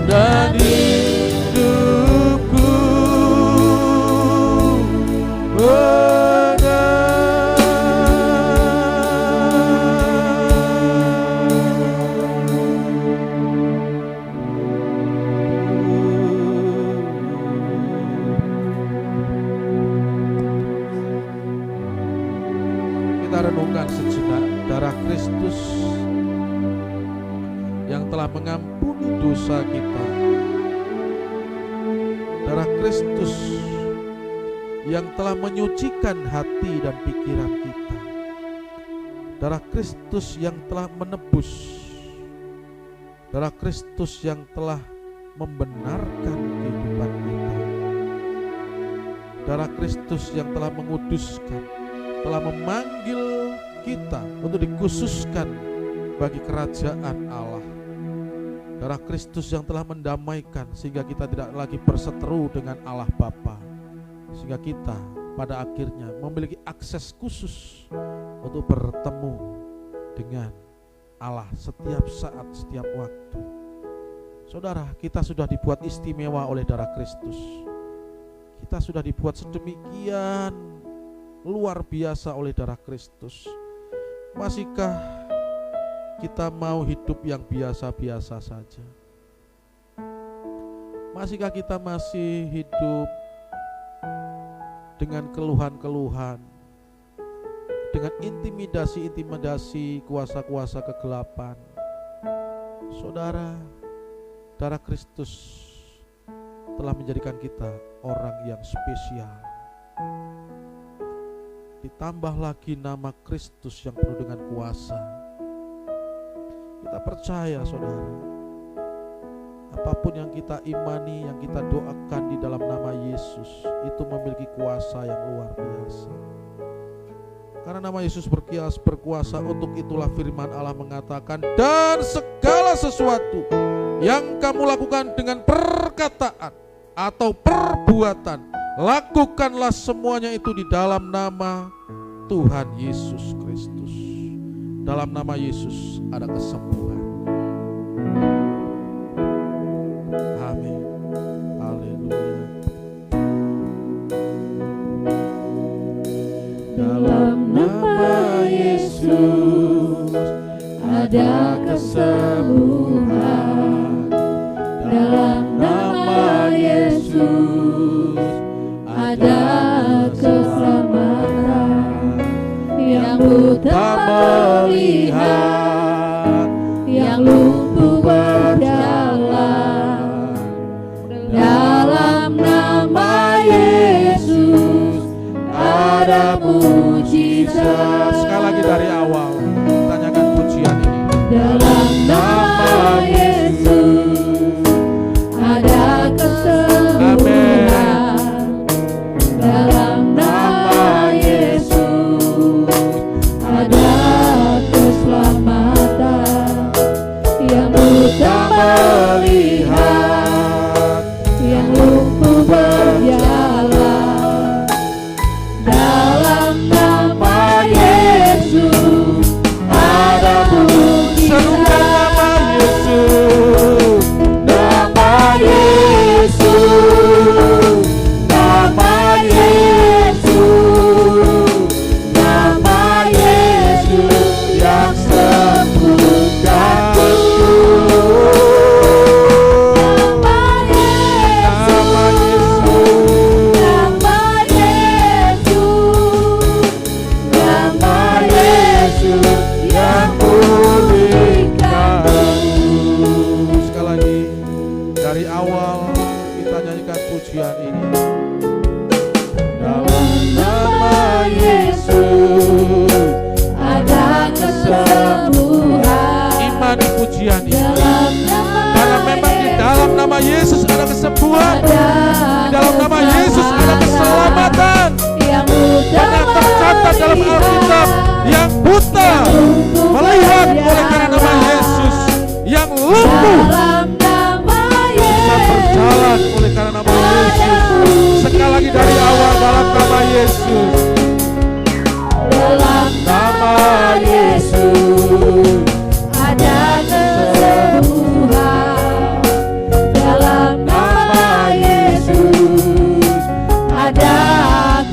A: dan hidupku benar. Kita renungkan sejenak darah Kristus yang telah mengampuni dosa kita, darah Kristus yang telah menyucikan hati dan pikiran kita, darah Kristus yang telah menebus, darah Kristus yang telah membenarkan kehidupan kita, darah Kristus yang telah menguduskan, telah memanggil kita untuk dikhususkan bagi kerajaan Allah. Darah Kristus yang telah mendamaikan sehingga kita tidak lagi berseteru dengan Allah Bapa, sehingga kita pada akhirnya memiliki akses khusus untuk bertemu dengan Allah setiap saat, setiap waktu. Saudara, kita sudah dibuat istimewa oleh darah Kristus. Kita sudah dibuat sedemikian luar biasa oleh darah Kristus. Masihkah kita mau hidup yang biasa-biasa saja? Masihkah kita masih hidup dengan keluhan-keluhan, dengan intimidasi-intimidasi kuasa-kuasa kegelapan? Saudara, darah Kristus telah menjadikan kita orang yang spesial. Ditambah lagi nama Kristus yang penuh dengan kuasa. Kita percaya, saudara, apapun yang kita imani, yang kita doakan di dalam nama Yesus, itu memiliki kuasa yang luar biasa. Karena nama Yesus berkuasa, untuk itulah firman Allah mengatakan, dan segala sesuatu yang kamu lakukan dengan perkataan atau perbuatan, lakukanlah semuanya itu di dalam nama Tuhan Yesus Kristus. Dalam nama Yesus ada kesembuhan. Amin. Haleluya. Dalam nama Yesus ada kesembuhan. Dalam nama Yesus ada keselamatan. Yang buta melihat, yang lumpuh berjalan. Dalam nama Yesus ada mujizat. Sekali lagi dari awal, tanyakan pujian ini. Dalam nama Yesus ada kesembuhan. Dalam nama Yesus ada keselamatan. Yang buta melihat, yang lumpuh berjalan. Dalam nama Yesus nyanyikan pujian ini. Dalam nama Yesus ada kesembuhan. Imani pujian ini. Karena memang di dalam nama Yesus ada kesembuhan. Di dalam nama Yesus ada keselamatan. Dan yang tercatat dalam Alkitab, yang buta melihat oleh karena nama Yesus, yang lumpuh bisa berjalan oleh karena nama Yesus. Sekali lagi dari awal, dalam nama Yesus. Dalam nama Yesus ada kesembuhan. Dalam nama Yesus ada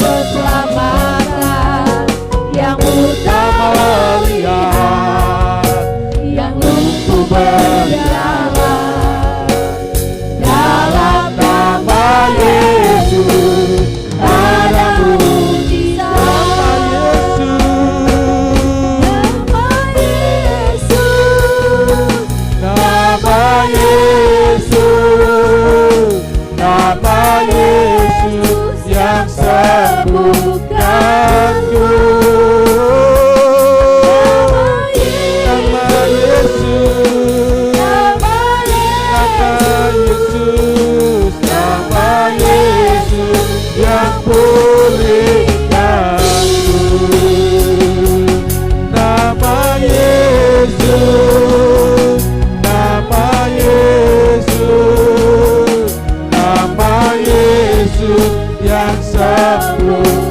A: keselamatan. Yang buta melihat, yang lumpuh berjalan. Dalam nama Yesus ada mujizat. Nama Yesus, nama Yesus yang sembuhkanku. Nama Yesus, nama Yesus, nama Yesus yang pulihkanku. Nama Yesus, nama Yesus, nama Yesus yang sembuhkanku.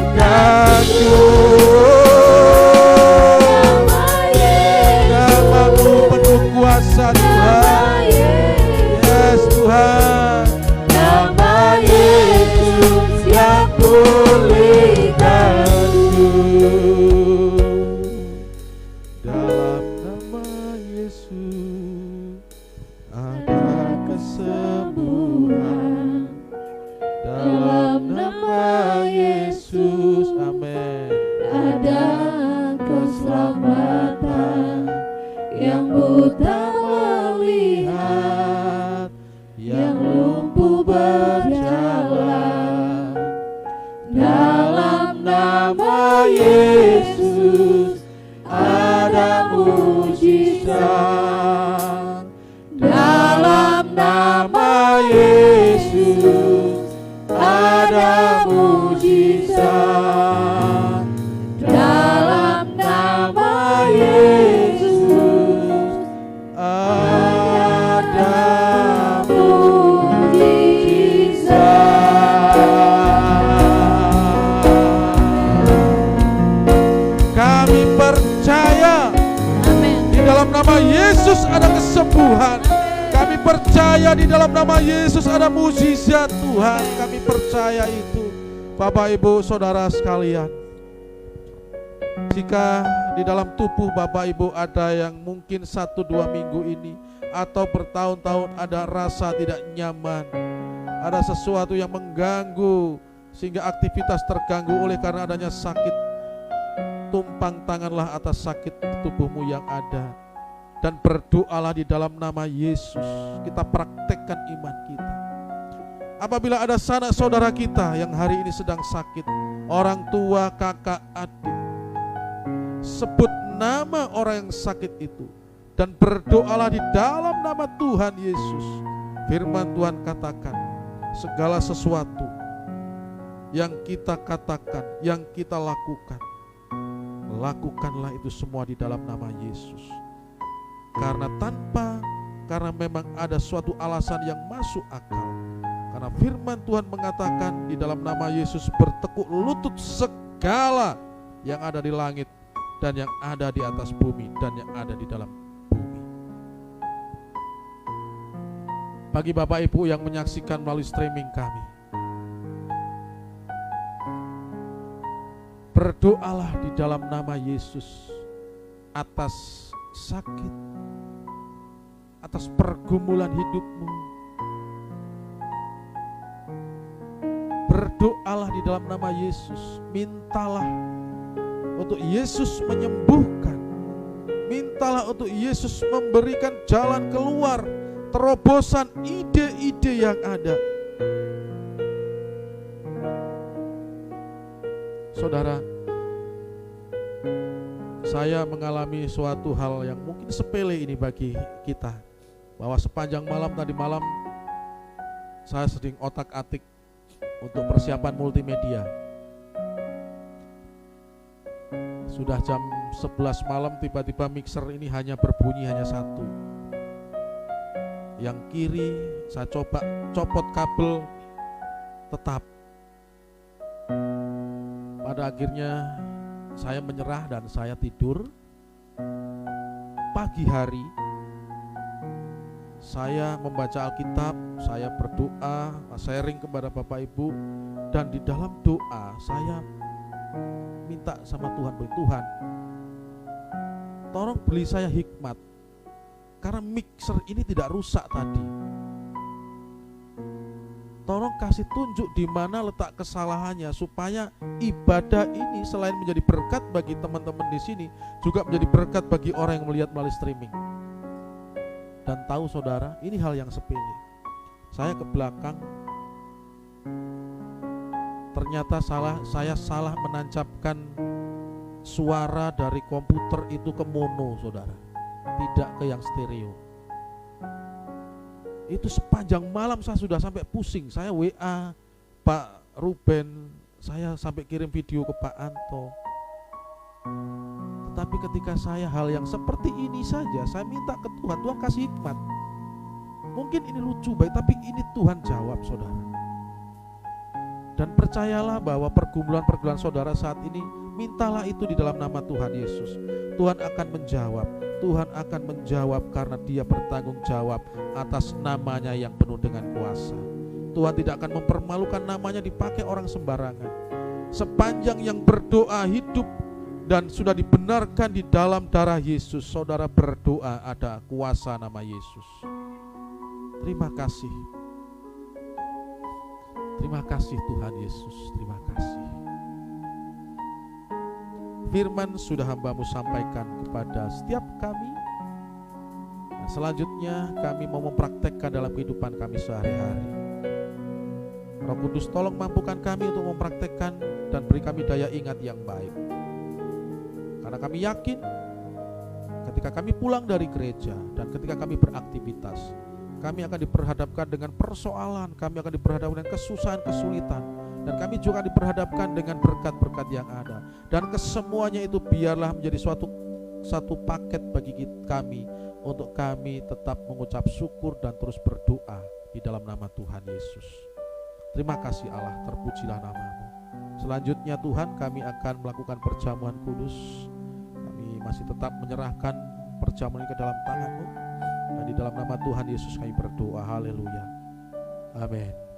A: Namamu penuh kuasa Tuhan. Yes Tuhan. Nama Yesus yang pulihkanku. Dalam nama Yesus ada kesembuhan. Dalam nama Yesus, amin, ada keselamatan. Yang buta melihat, yang lumpuh berjalan. Dalam nama Yesus ada mujizat. Dalam nama Yesus ada mujizat. Dalam nama Yesus ada mujizat. Kami percaya, amen, di dalam nama Yesus ada kesembuhan. Kami percaya di dalam nama Yesus ada mujizat Tuhan. Kami percaya itu. Bapak Ibu Saudara sekalian, jika di dalam tubuh Bapak Ibu ada yang mungkin 1-2 minggu ini atau bertahun-tahun ada rasa tidak nyaman, ada sesuatu yang mengganggu sehingga aktivitas terganggu oleh karena adanya sakit, tumpang tanganlah atas sakit tubuhmu yang ada dan berdoalah di dalam nama Yesus. Kita praktekkan iman kita. Apabila ada sanak saudara kita yang hari ini sedang sakit, orang tua, kakak, adik, sebut nama orang yang sakit itu dan berdoalah di dalam nama Tuhan Yesus. Firman Tuhan katakan, segala sesuatu yang kita katakan, yang kita lakukan, lakukanlah itu semua di dalam nama Yesus. Karena memang ada suatu alasan yang masuk akal. Karena firman Tuhan mengatakan di dalam nama Yesus bertekuk lutut segala yang ada di langit dan yang ada di atas bumi dan yang ada di dalam bumi. Bagi Bapak Ibu yang menyaksikan melalui streaming kami, berdoalah di dalam nama Yesus atas sakit, atas pergumulan hidupmu. Berdoalah di dalam nama Yesus, mintalah untuk Yesus menyembuhkan, mintalah untuk Yesus memberikan jalan keluar, terobosan ide-ide yang ada Saudara, saya mengalami suatu hal yang mungkin sepele ini bagi kita, bahwa sepanjang malam tadi malam saya sedang otak-atik untuk persiapan multimedia. Sudah jam 11 malam tiba-tiba mixer ini hanya berbunyi hanya satu. Yang kiri saya coba copot kabel, tetap. Pada akhirnya saya menyerah dan saya tidur. Pagi hari saya membaca Alkitab, saya berdoa, sharing kepada Bapak Ibu, dan di dalam doa saya minta sama Tuhan, Tuhan, tolong beli saya hikmat, karena mixer ini tidak rusak tadi. Tolong kasih tunjuk di mana letak kesalahannya, supaya ibadah ini selain menjadi berkat bagi teman-teman di sini, juga menjadi berkat bagi orang yang melihat melalui streaming. Dan tahu saudara, ini hal yang sepele. Saya ke belakang, ternyata saya salah menancapkan suara dari komputer itu ke mono, saudara, tidak ke yang stereo. Itu sepanjang malam saya sudah sampai pusing. Saya WA Pak Ruben, saya sampai kirim video ke Pak Anto. Tetapi ketika saya hal yang seperti ini saja, saya minta ke Tuhan, Tuhan kasih hikmat. Mungkin ini lucu baik, tapi ini Tuhan jawab, saudara. Dan percayalah bahwa pergumulan-pergumulan saudara saat ini, mintalah itu di dalam nama Tuhan Yesus. Tuhan akan menjawab. Tuhan akan menjawab karena Dia bertanggung jawab atas namanya yang penuh dengan kuasa. Tuhan tidak akan mempermalukan namanya dipakai orang sembarangan. Sepanjang yang berdoa hidup dan sudah dibenarkan di dalam darah Yesus, saudara berdoa ada kuasa nama Yesus. Terima kasih. Terima kasih Tuhan Yesus, terima kasih. Firman sudah hamba-Mu sampaikan kepada setiap kami. Nah, selanjutnya kami mau mempraktekkan dalam kehidupan kami sehari-hari. Roh Kudus tolong mampukan kami untuk mempraktekkan dan beri kami daya ingat yang baik. Karena kami yakin ketika kami pulang dari gereja dan ketika kami beraktivitas, kami akan diperhadapkan dengan persoalan, kami akan diperhadapkan dengan kesusahan, kesulitan, dan kami juga diperhadapkan dengan berkat-berkat yang ada. Dan kesemuanya itu biarlah menjadi satu paket bagi kami, untuk kami tetap mengucap syukur dan terus berdoa di dalam nama Tuhan Yesus. Terima kasih Allah, terpujilah nama-Mu. Selanjutnya Tuhan, kami akan melakukan perjamuan kudus. Kami masih tetap menyerahkan perjamuan ini ke dalam tangan-Mu. Dan di dalam nama Tuhan Yesus kami berdoa, haleluya, amin.